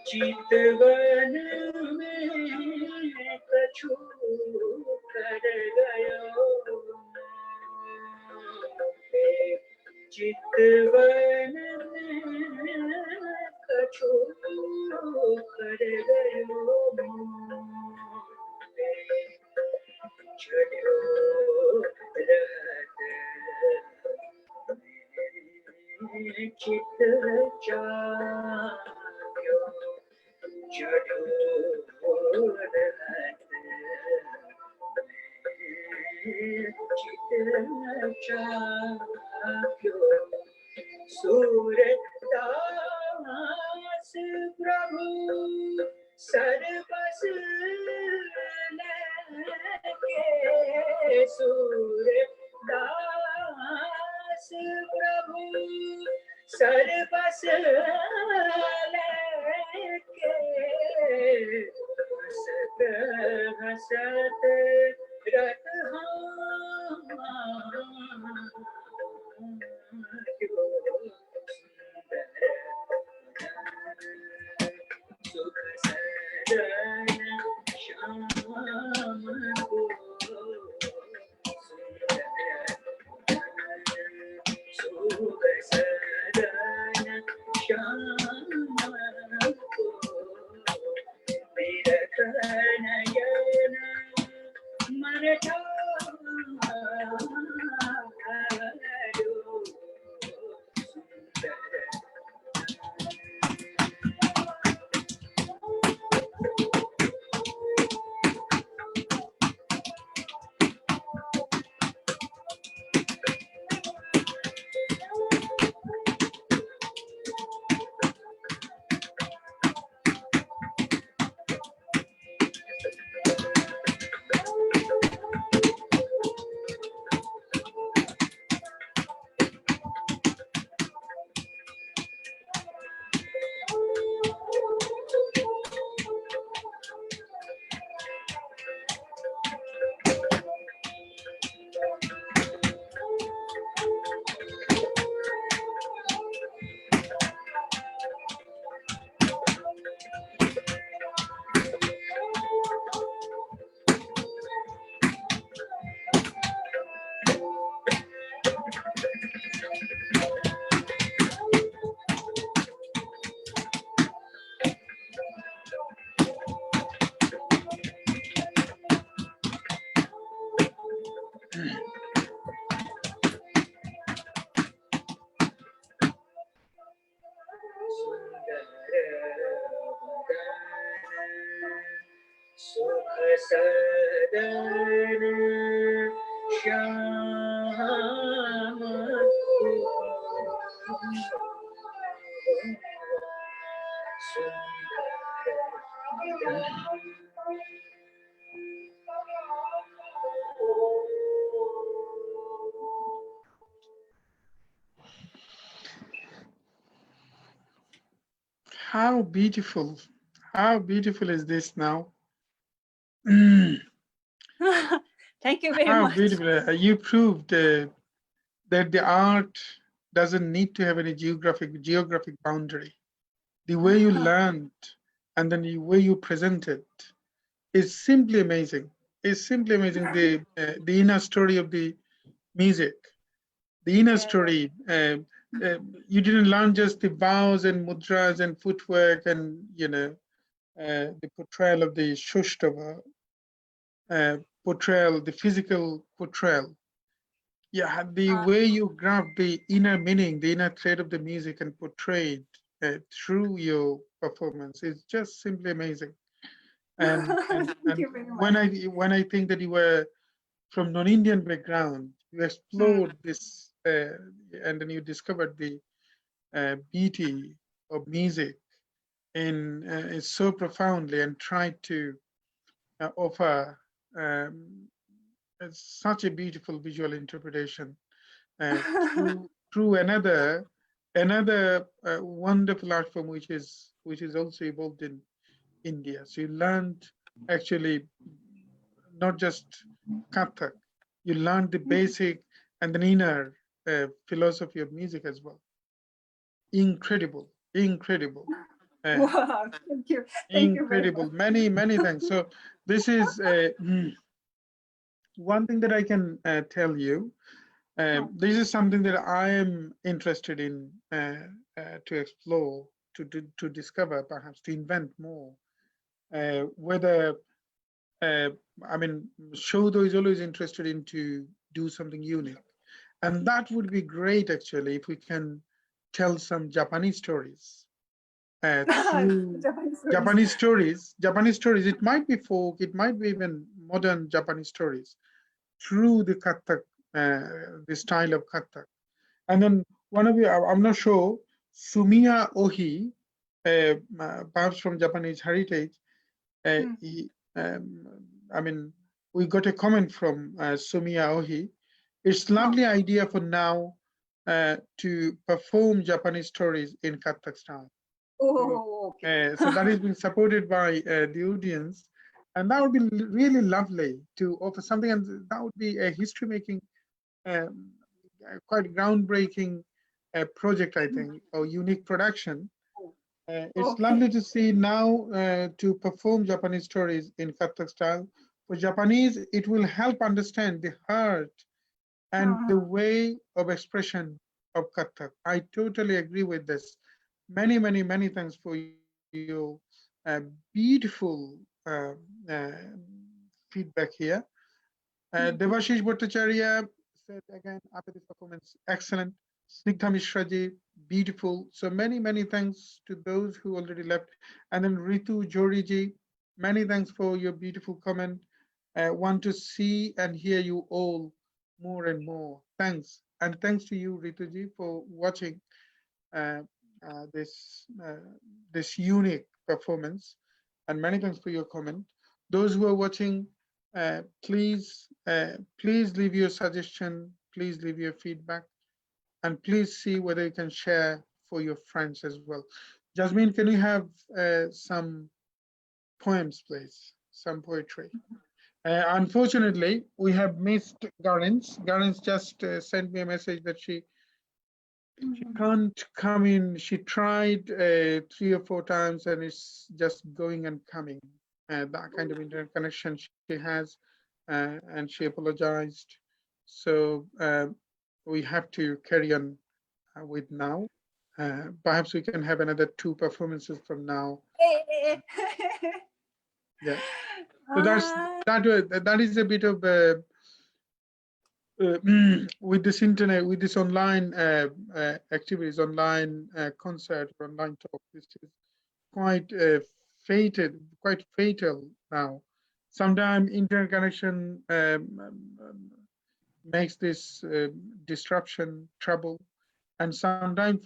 चितवन में कछु कर गयो चितवन में कछु कर गयो चढ़ो रहत चित जाग्यो चढ़ो रहत चित जाग्यो सूरदास प्रभु सूरदास प्रभु सरबस लेके हसत हसत रत सुख सदन श्याम को सुख सदन श्याम को विरत नयन मरता सुख सदन Shyam How beautiful is this now? Thank you very How much. beautiful. You proved that the art doesn't need to have any geographic boundary. The way you learned and then the way you present it is simply amazing. It's simply amazing. The inner story of the music, the inner story. You didn't learn just the bows and mudras and footwork and the portrayal of the Shoshtava, portrayal, the physical portrayal. Yeah, the way you grab the inner meaning, the inner thread of the music and portray it through your performance is just simply amazing. And, Thank you very much. when I think that you were from non-Indian background, you explored this and then you discovered the beauty of music in so profoundly and tried to offer such a beautiful visual interpretation through another wonderful art form which is also evolved in India. So you learned actually not just Kathak, you learned the basic and the inner philosophy of music as well. Incredible. Wow, thank you. Thank Incredible. you very much. Many thanks. So this is one thing that I can tell you. This is something that I am interested in to explore, to discover, perhaps to invent more. Whether I mean, Saudha is always interested in to do something unique, and that would be great actually if we can tell some Japanese stories. Through Japanese stories. It might be folk, it might be even modern Japanese stories through the Kathak, the style of Kathak. And then one of you, I'm not sure, Sumiya Ohi, perhaps from Japanese heritage, I mean, we got a comment from Sumia Ohi. It's lovely idea for now to perform Japanese stories in Kathak style. Oh, okay. So that is being supported by the audience, and that would be really lovely to offer something, and that would be a history-making, quite groundbreaking project, I think, or unique production. It's Okay. lovely to see now to perform Japanese stories in Kathak style. For Japanese, it will help understand the heart and the way of expression of Kathak. I totally agree with this. Many, many, many thanks for your beautiful feedback here. Devashish Bhattacharya said again after this performance, excellent. Snigdha Mishraji, beautiful. So many, many thanks to those who already left. And then Ritu Joriji, many thanks for your beautiful comment. Want to see and hear you all more and more. Thanks. And thanks to you, Rituji, for watching this unique performance. And many thanks for your comment. Those who are watching, please leave your suggestion, please leave your feedback, and please see whether you can share for your friends as well. Jasmine, can you have some poems, please? Some poetry. Unfortunately, we have missed Garance. Garance just sent me a message that she can't come in. She tried 3 or 4 times and it's just going and coming. That kind of internet connection she has, and she apologized. So we have to carry on with now. Perhaps we can have another 2 performances from now. Yeah. So that is a bit of with this internet, with this online activities, online concert, online talk. This is quite fatal now. Sometimes internet connection makes this disruption, trouble, and sometimes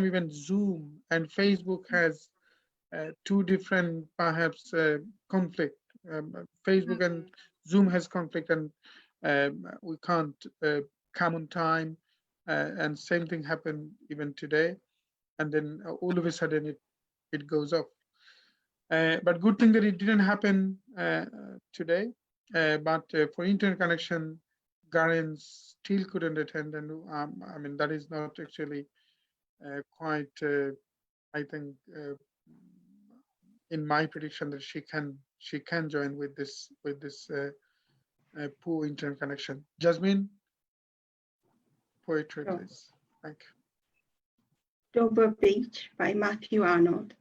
even Zoom and Facebook has 2 different perhaps conflict. Facebook and Zoom has conflict, and we can't come on time, and same thing happened even today, and then all of a sudden it goes off. But good thing that it didn't happen today. But for internet connection, Garance still couldn't attend, and I mean that is not actually quite. I think in my prediction that she can join with this poor internet connection. Jasmine, poetry, please. Thank you. Dover Beach by Matthew Arnold.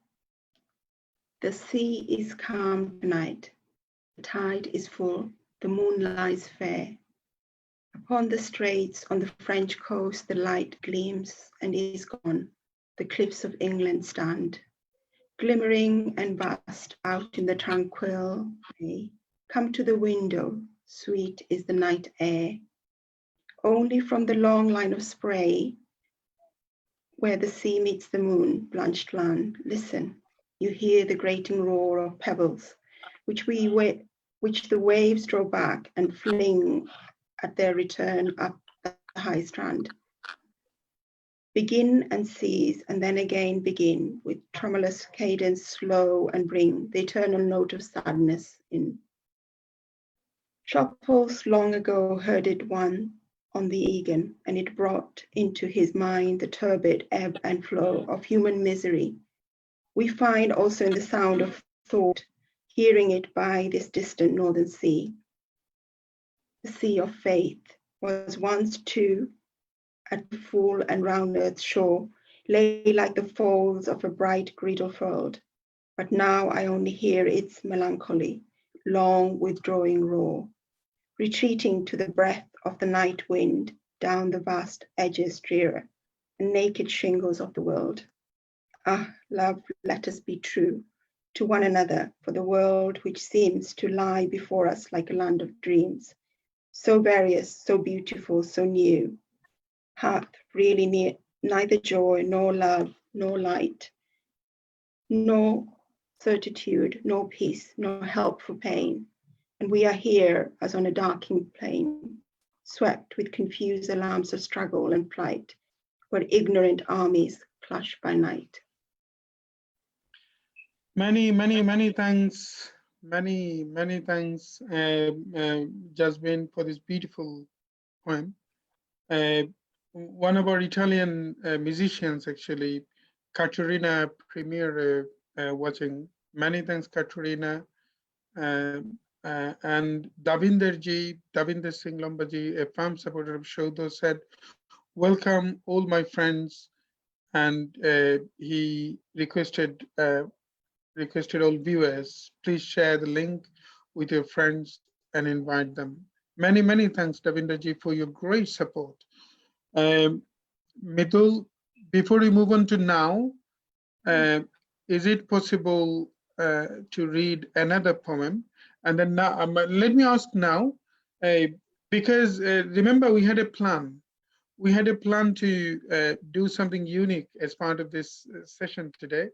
The sea is calm tonight. The tide is full. The moon lies fair. Upon the straits on the French coast, the light gleams and is gone. The cliffs of England stand, glimmering and vast out in the tranquil bay. Come to the window, sweet is the night air. Only from the long line of spray, where the sea meets the moon, blanched land, listen. You hear the grating roar of pebbles, which the waves draw back and fling at their return up the high strand. Begin and cease, and then again begin, with tremulous cadence slow, and bring the eternal note of sadness in. Shopholz long ago heard it one on the Egan, and it brought into his mind the turbid ebb and flow of human misery. We find also in the sound of thought, hearing it by this distant northern sea. The sea of faith was once too at the full and round earth's shore, lay like the folds of a bright girdle furled. But now I only hear its melancholy, long withdrawing roar, retreating to the breath of the night wind down the vast edges drear and naked shingles of the world. Ah, love, let us be true to one another, for the world which seems to lie before us like a land of dreams, so various, so beautiful, so new, hath really neither joy, nor love, nor light, nor certitude, no peace, no help for pain. And we are here as on a darkening plain, swept with confused alarms of struggle and flight, where ignorant armies clash by night. Many thanks. Many thanks, Jasmine, for this beautiful poem. One of our Italian musicians, actually, Caterina Premier, watching. Many thanks, Caterina. And Davinder Singh Lambaji, a firm supporter of Saudha, said, "Welcome all my friends," and he requested all viewers, please share the link with your friends and invite them. Many thanks, Davinderji, for your great support. Mitul, before we move on to now, is it possible to read another poem? And then now, let me ask now, because remember we had a plan. We had a plan to do something unique as part of this session today.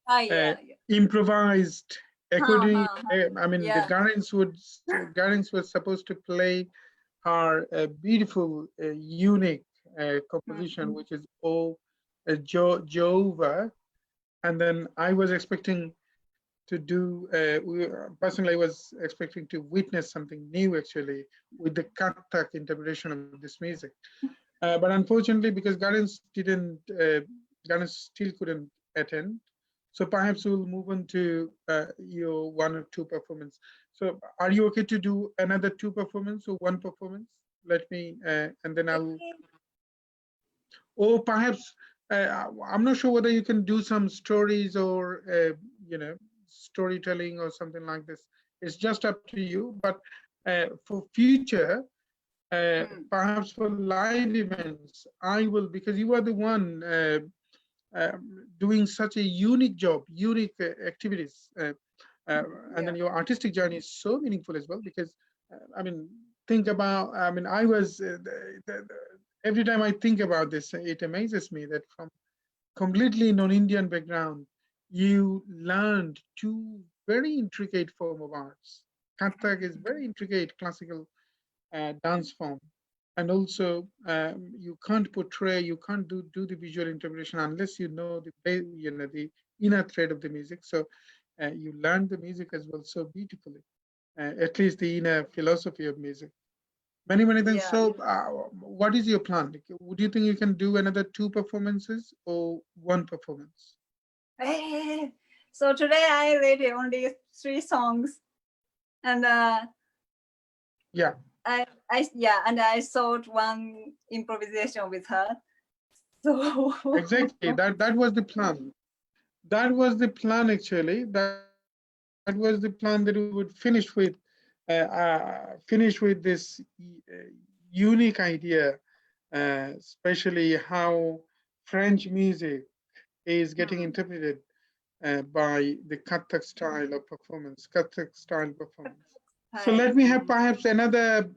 Yeah. Improvised according. I mean, Yeah. the Garance was supposed to play her beautiful, unique composition, which is O Jehovah, and then I was expecting to do. Personally, I was expecting to witness something new, actually, with the Kathak interpretation of this music. But unfortunately, because Garance still couldn't attend, so perhaps we'll move on to your 1 or 2 performance. So are you okay to do another 2 performance or 1 performance? Let me, and then I'll, or perhaps, I'm not sure whether you can do some stories or, storytelling or something like this. It's just up to you, but for future, perhaps for live events, I will, because you are the one doing such a unique job, unique activities, and then your artistic journey is so meaningful as well. Because I mean, think about, I mean, I was every time I think about this, it amazes me that from completely non-Indian background, you learned 2 very intricate form of arts. Kathak is very intricate classical dance form, and also you can't portray, you can't do the visual interpretation unless you know the inner thread of the music. So you learn the music as well so beautifully, at least the inner philosophy of music. Many things. Yeah. So what is your plan? Would you think you can do another 2 performances or 1 performance? So today I read only 3 songs, and Yeah. And I thought 1 improvisation with her. So Exactly. That was the plan. That was the plan, actually. That was the plan, that we would finish with this unique idea, especially how French music is getting interpreted by the Kathak style of performance, Kathak style performance. So let me have perhaps another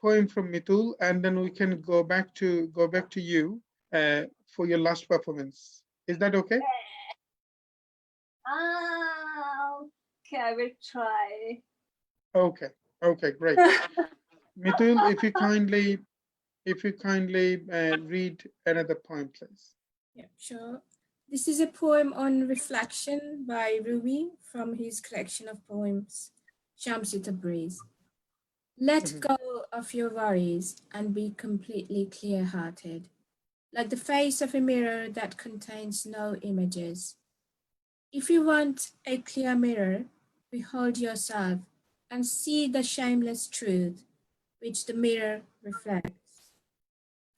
poem from Mitul, and then we can go back to you for your last performance. Is that okay? Okay, I will try. Okay, great. Mitul, if you kindly read another poem, please. Yeah, sure. This is a poem on reflection by Rumi from his collection of poems, Shamsita Breeze. Let go of your worries and be completely clear-hearted, like the face of a mirror that contains no images. If you want a clear mirror, behold yourself and see the shameless truth which the mirror reflects.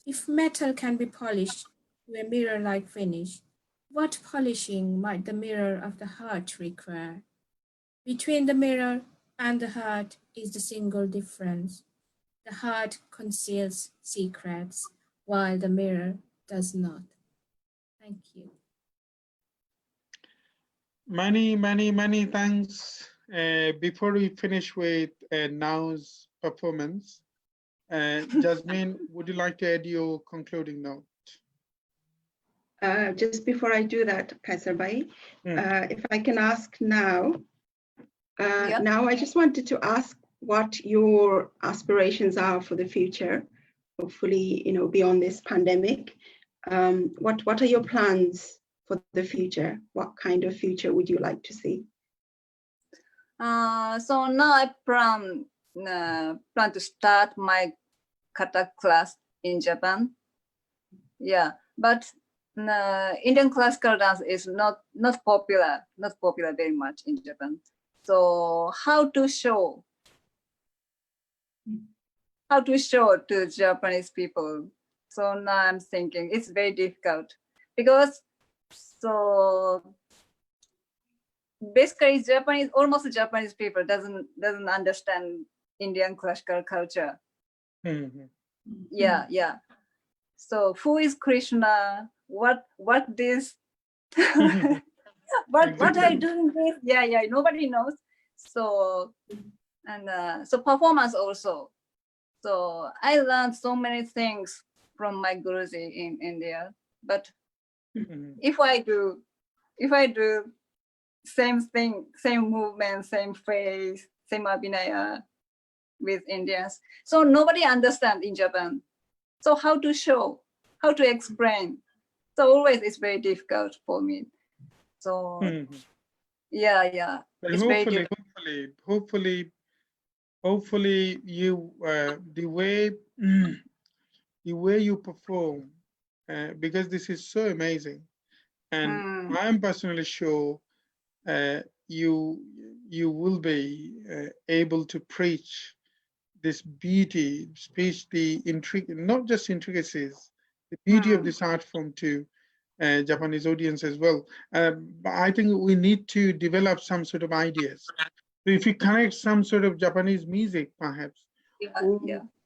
If metal can be polished to a mirror-like finish, what polishing might the mirror of the heart require? Between the mirror and the heart is the single difference. The heart conceals secrets, while the mirror does not. Thank you. Many thanks. Before we finish with now's performance, Jasmine, would you like to add your concluding note? Just before I do that, Kaisarbai, if I can ask now, Yeah. now I just wanted to ask what your aspirations are for the future, hopefully, beyond this pandemic. What are your plans for the future? What kind of future would you like to see? So now I plan to start my Kathak class in Japan. Yeah, but Indian classical dance is not popular very much in Japan. So how to show to Japanese people? So now I'm thinking it's very difficult because basically almost Japanese people doesn't understand Indian classical culture. Yeah. So who is Krishna? What this? what are you doing this? Yeah. Nobody knows. So and so performance also. So I learned so many things from my guruji in India. But if I do same thing, same movement, same face, same abhinaya with Indians, so nobody understands in Japan. So how to show, how to explain? So always it's very difficult for me. So yeah. But It's very difficult. hopefully you the way you perform, because this is so amazing, and I'm personally sure you will be able to preach this beauty, not just intricacies, the beauty of this art form to Japanese audience as well. But I think we need to develop some sort of ideas. So if you connect some sort of Japanese music, perhaps,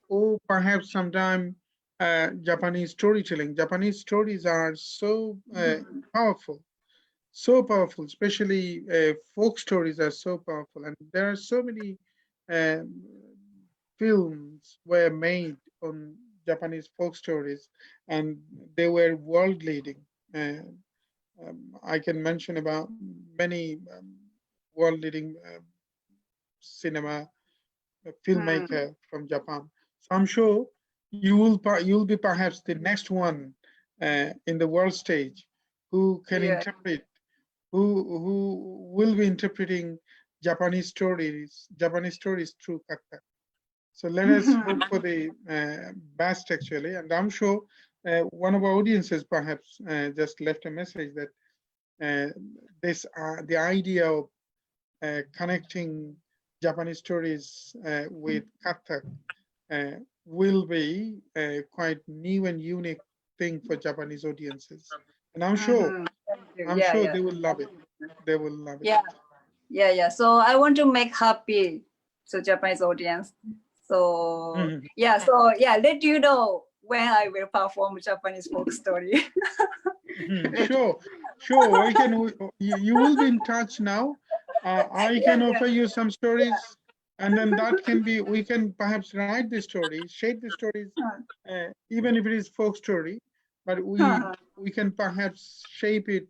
or perhaps sometime Japanese storytelling. Japanese stories are so powerful, especially folk stories are so powerful. And there are so many films were made on Japanese folk stories, and they were world leading. I can mention about many world leading cinema filmmaker from Japan. So I'm sure you'll be perhaps the next one in the world stage who can interpret, who will be interpreting Japanese stories through Kathak. So let us hope for the best, actually. And I'm sure one of our audiences perhaps just left a message that the idea of connecting Japanese stories with Kathak will be quite new and unique thing for Japanese audiences. And I'm sure they will love it. They will love it. Yeah. So I want to make happy so Japanese audience. So let you know when I will perform Japanese folk story. Sure. You will be in touch now. I can offer you some stories, and then that can be, we can perhaps write the stories, shape the stories, even if it is folk story, but we can perhaps shape it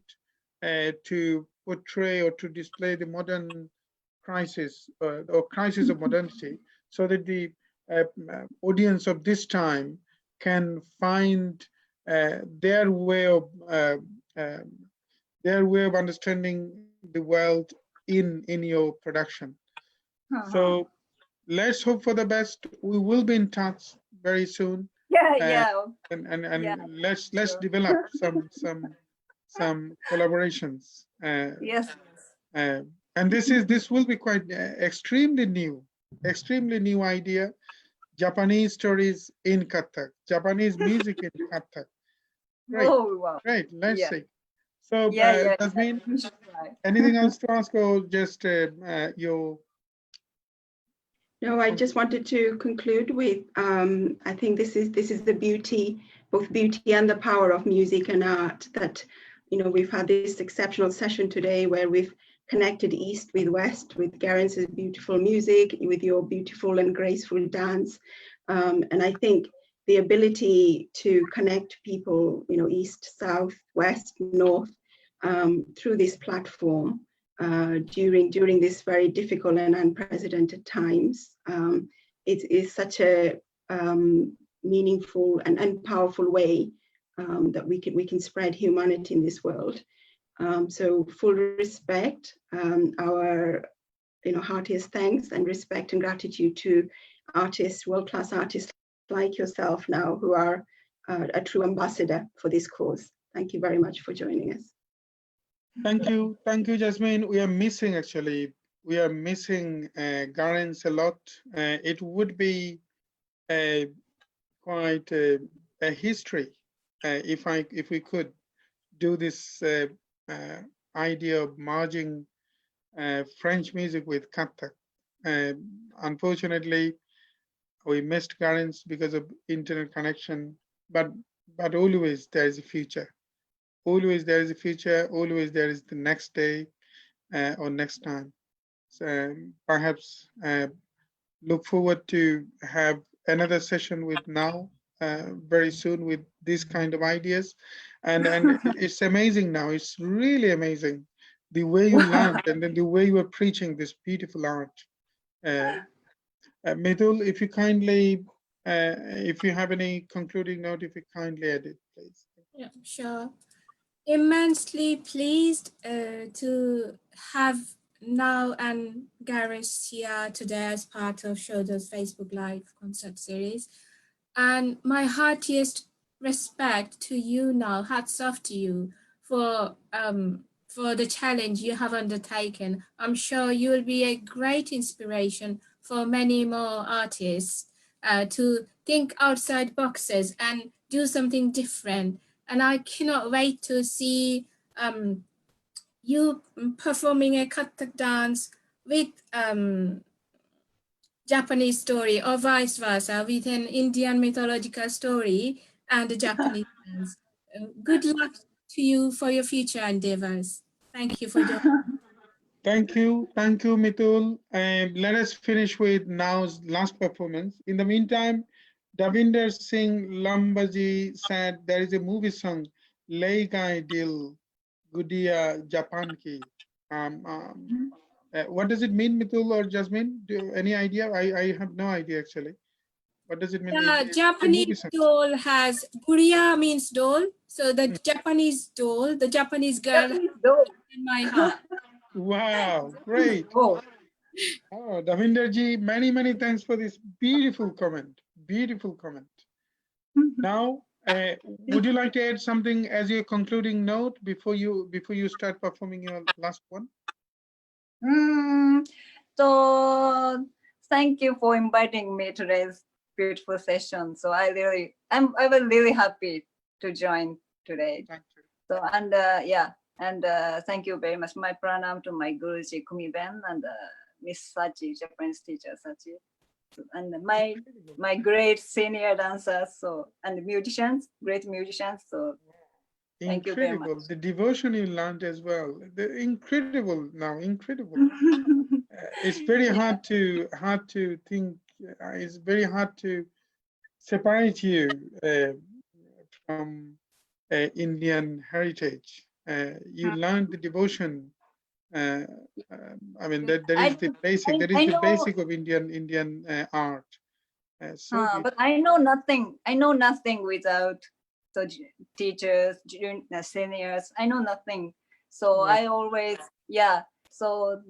to portray or to display the modern crisis or crisis of modernity, so that the audience of this time can find their way of understanding the world in your production. So let's hope for the best. We will be in touch very soon. And let's develop some collaborations. And this will be quite extremely new idea. Japanese stories in Kathak, Japanese music in Kathak. Great. Let's see. So Jasmine, anything else to ask, or just your? No, I just wanted to conclude with, I think this is the beauty, both beauty and the power of music and art, that, we've had this exceptional session today where we've connected East with West, with Garance's beautiful music, with your beautiful and graceful dance. And I think the ability to connect people, east, south, west, north, through this platform during this very difficult and unprecedented times. It is such a meaningful and powerful way that we can spread humanity in this world. So full respect, our heartiest thanks and respect and gratitude to artists, world-class artists like yourself now, who are a true ambassador for this cause. Thank you very much for joining us. Thank you, Jasmine. We are missing Garance a lot. It would be quite a history if we could do this idea of merging French music with Kathak. Unfortunately, we missed Garance because of internet connection, but always there is a future. Always there is a future. Always there is the next day or next time. So perhaps look forward to have another session with Now very soon with these kind of ideas, and it's amazing now. It's really amazing the way you learned and then the way you are preaching this beautiful art. Midul, if you kindly, if you have any concluding note, if you kindly add it, please. Yeah, sure. Immensely pleased to have Now and Garance here today as part of Saudha's Facebook Live concert series. And my heartiest respect to you Now. Hats off to you for the challenge you have undertaken. I'm sure you will be a great inspiration for many more artists to think outside boxes and do something different. And I cannot wait to see you performing a Kathak dance with Japanese story, or vice versa, with an Indian mythological story and a Japanese dance. Good luck to you for your future endeavors. Thank you for joining. Thank you, Mitul. Let us finish with Now's last performance. In the meantime, Davinder Singh Lambaji said there is a movie song, Le Gai Dil Gudiya Japan Ki. What does it mean, Mitul or Jasmine? Any idea? I have no idea actually. What does it mean? The Japanese doll has, Guriya means doll. So the Japanese doll, the Japanese girl in my heart. Wow, great. Oh, Davinder ji, many thanks for this beautiful comment. Beautiful comment. Now, would you like to add something as your concluding note before you start performing your last one? So thank you for inviting me to today's beautiful session. So I was really happy to join today. Thank you. So and thank you very much. My pranam to my Guruji Kumiben and Miss Sachi, Japanese teacher Sachi, and my great senior dancers, and musicians, great musicians. So thank you very much. Incredible. The devotion you learned as well. The incredible now, incredible. It's very hard to think. It's very hard to separate you from Indian heritage. You learned the devotion. I mean that is the basic. That is the basic of Indian art. But I know nothing. I know nothing without the teachers, seniors. I know nothing. So I always So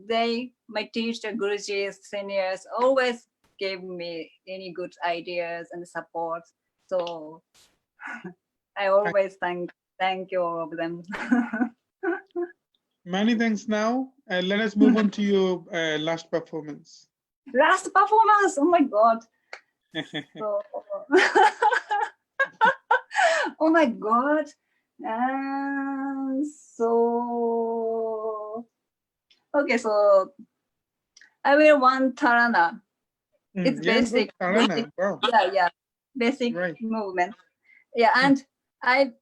my teacher, Guruji, seniors always gave me any good ideas and support. So I always thank you all of them. Many thanks. Now let us move on to your last performance. Last performance! Oh my God! So, oh my God! Okay, so I will want Tarana. It's basic. Tarana. Wow. Basic movement. Yeah, and I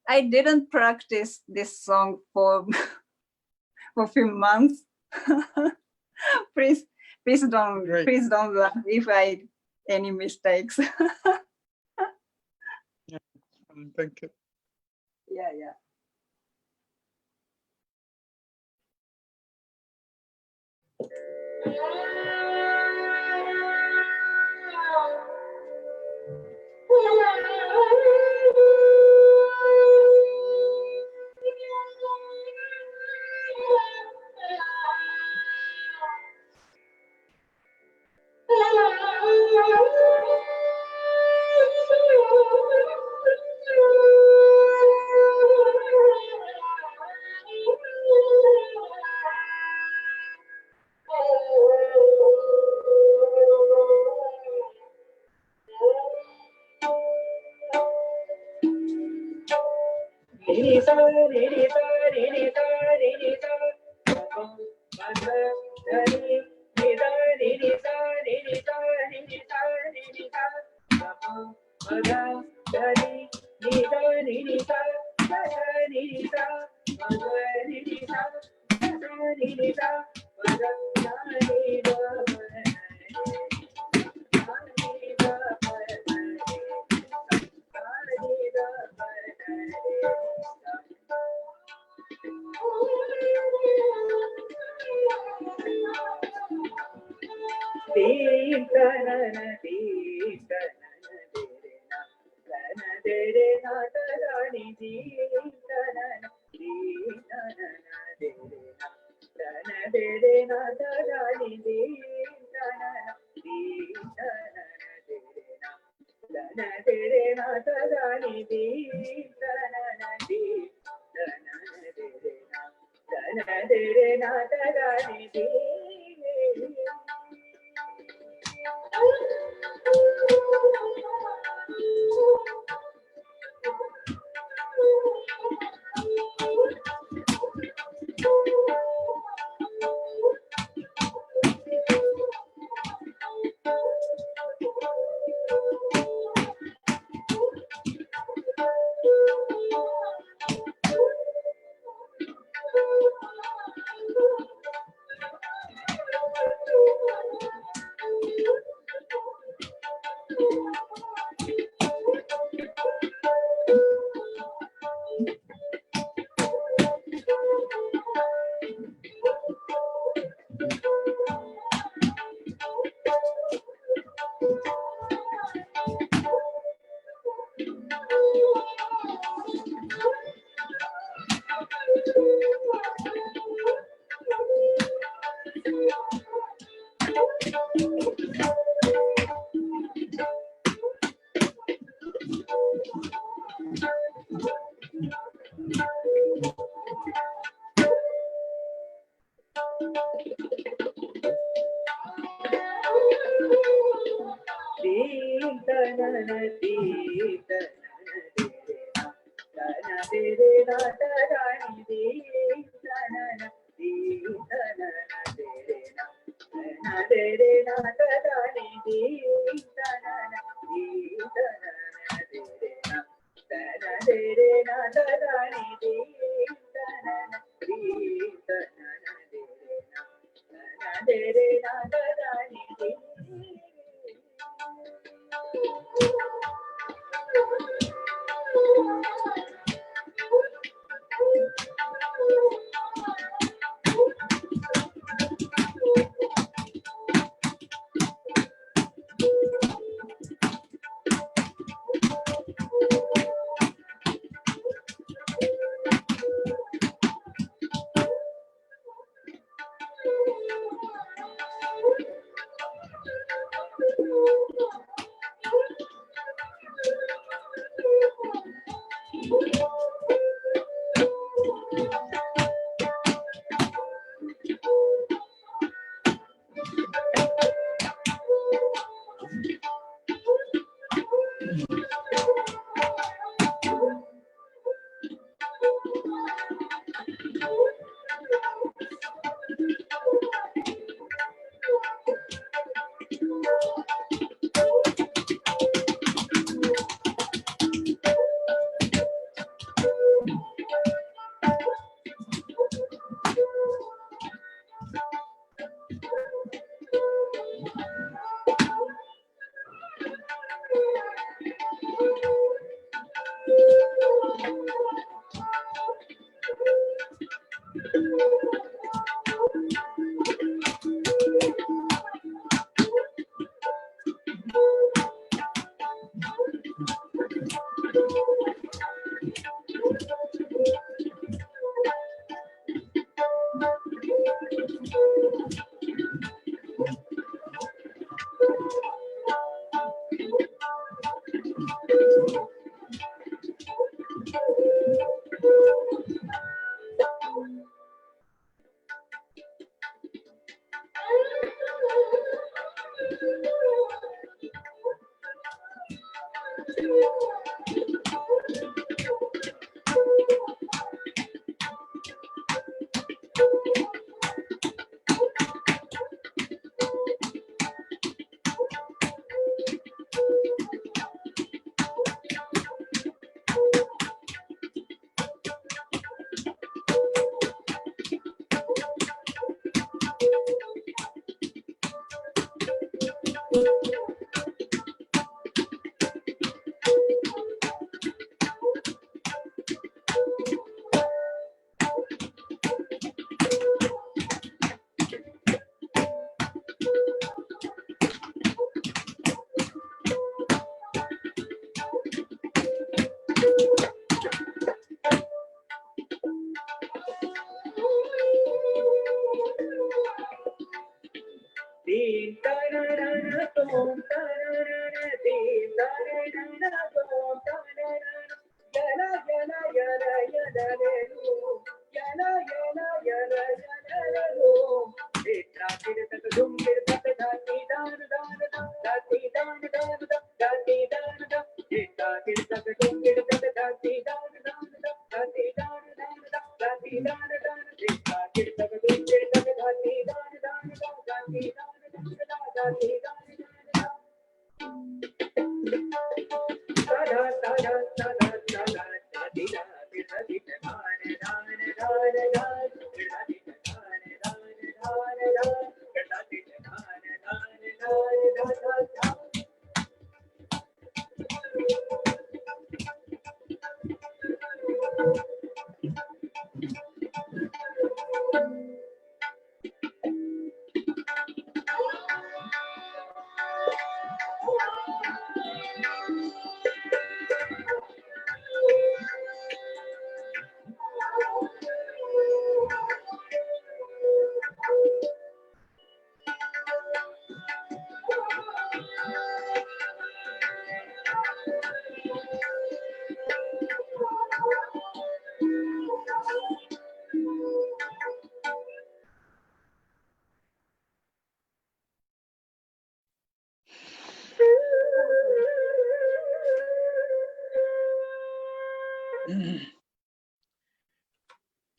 didn't practice this song for a few months. Please don't laugh if any mistakes. Thank you. Yeah, yeah.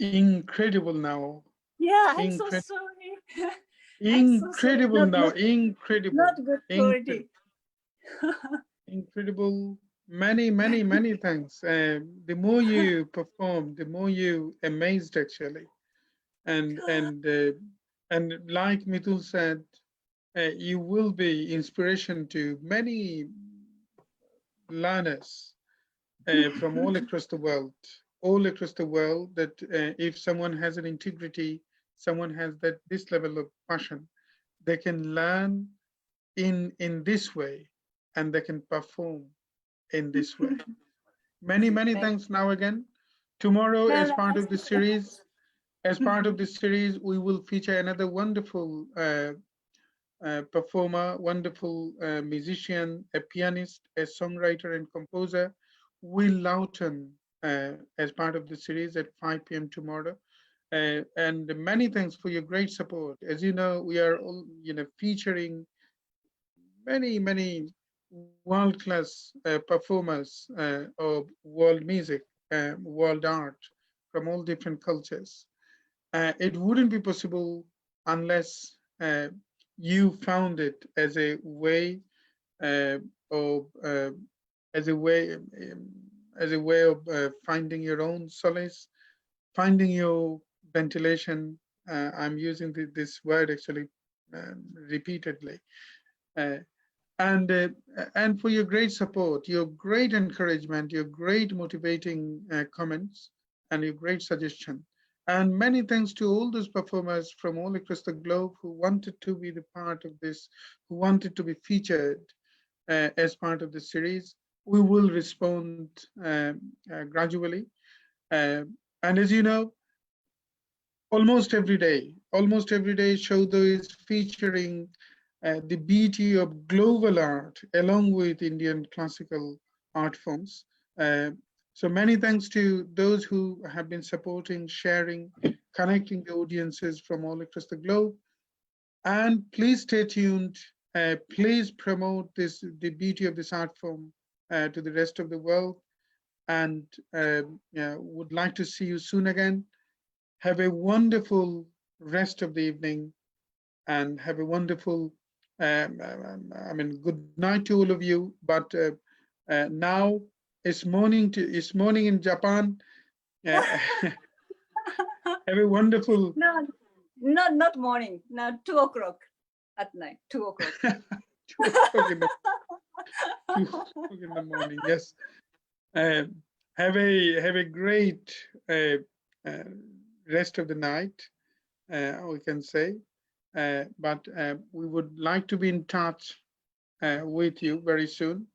Incredible now. Yeah, I'm so Incredible. sorry. Incredible now. Not Incredible. good quality. Incredible. Many thanks. The more you perform, the more you amazed actually. And like Mitul said, you will be inspiration to many learners from all across the world. All across the world, that if someone has an integrity, someone has this level of passion, they can learn in this way, and they can perform in this way. Many thanks now again. Tomorrow, as part of this series, we will feature another wonderful performer, wonderful musician, a pianist, a songwriter and composer, Will Lawton, as part of the series at 5 p.m. tomorrow. And many thanks for your great support. As you know, we are all, featuring many world-class performers of world music, world art from all different cultures. It wouldn't be possible unless you found it as a way of finding your own solace, finding your ventilation. I'm using this word actually repeatedly. And for your great support, your great encouragement, your great motivating comments, and your great suggestion. And many thanks to all those performers from all across the globe who wanted to be the part of this, who wanted to be featured as part of the series. We will respond gradually. And as you know, almost every day, Saudha is featuring the beauty of global art along with Indian classical art forms. So many thanks to those who have been supporting, sharing, connecting the audiences from all across the globe. And please stay tuned. Please promote the beauty of this art form to the rest of the world. And would like to see you soon again. Have a wonderful rest of the evening, and have a wonderful, good night to all of you. But now it's morning in Japan. Have a wonderful. No, not morning. Now 2 o'clock at night. 2 o'clock. 2 o'clock in the 2 o'clock in the morning. Yes. Have a great rest of the night, we can say. But we would like to be in touch with you very soon.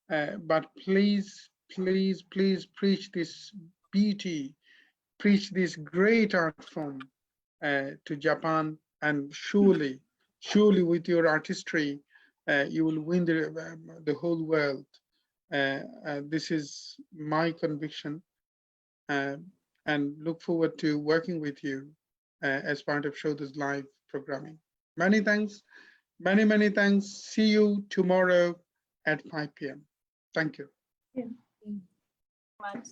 But please, please, please preach this beauty, preach this great art form to Japan, and surely, surely with your artistry, you will win the whole world. This is my conviction, and look forward to working with you as part of Saudha's live programming. Many thanks, many thanks. See you tomorrow at 5 p.m. Thank you. Much.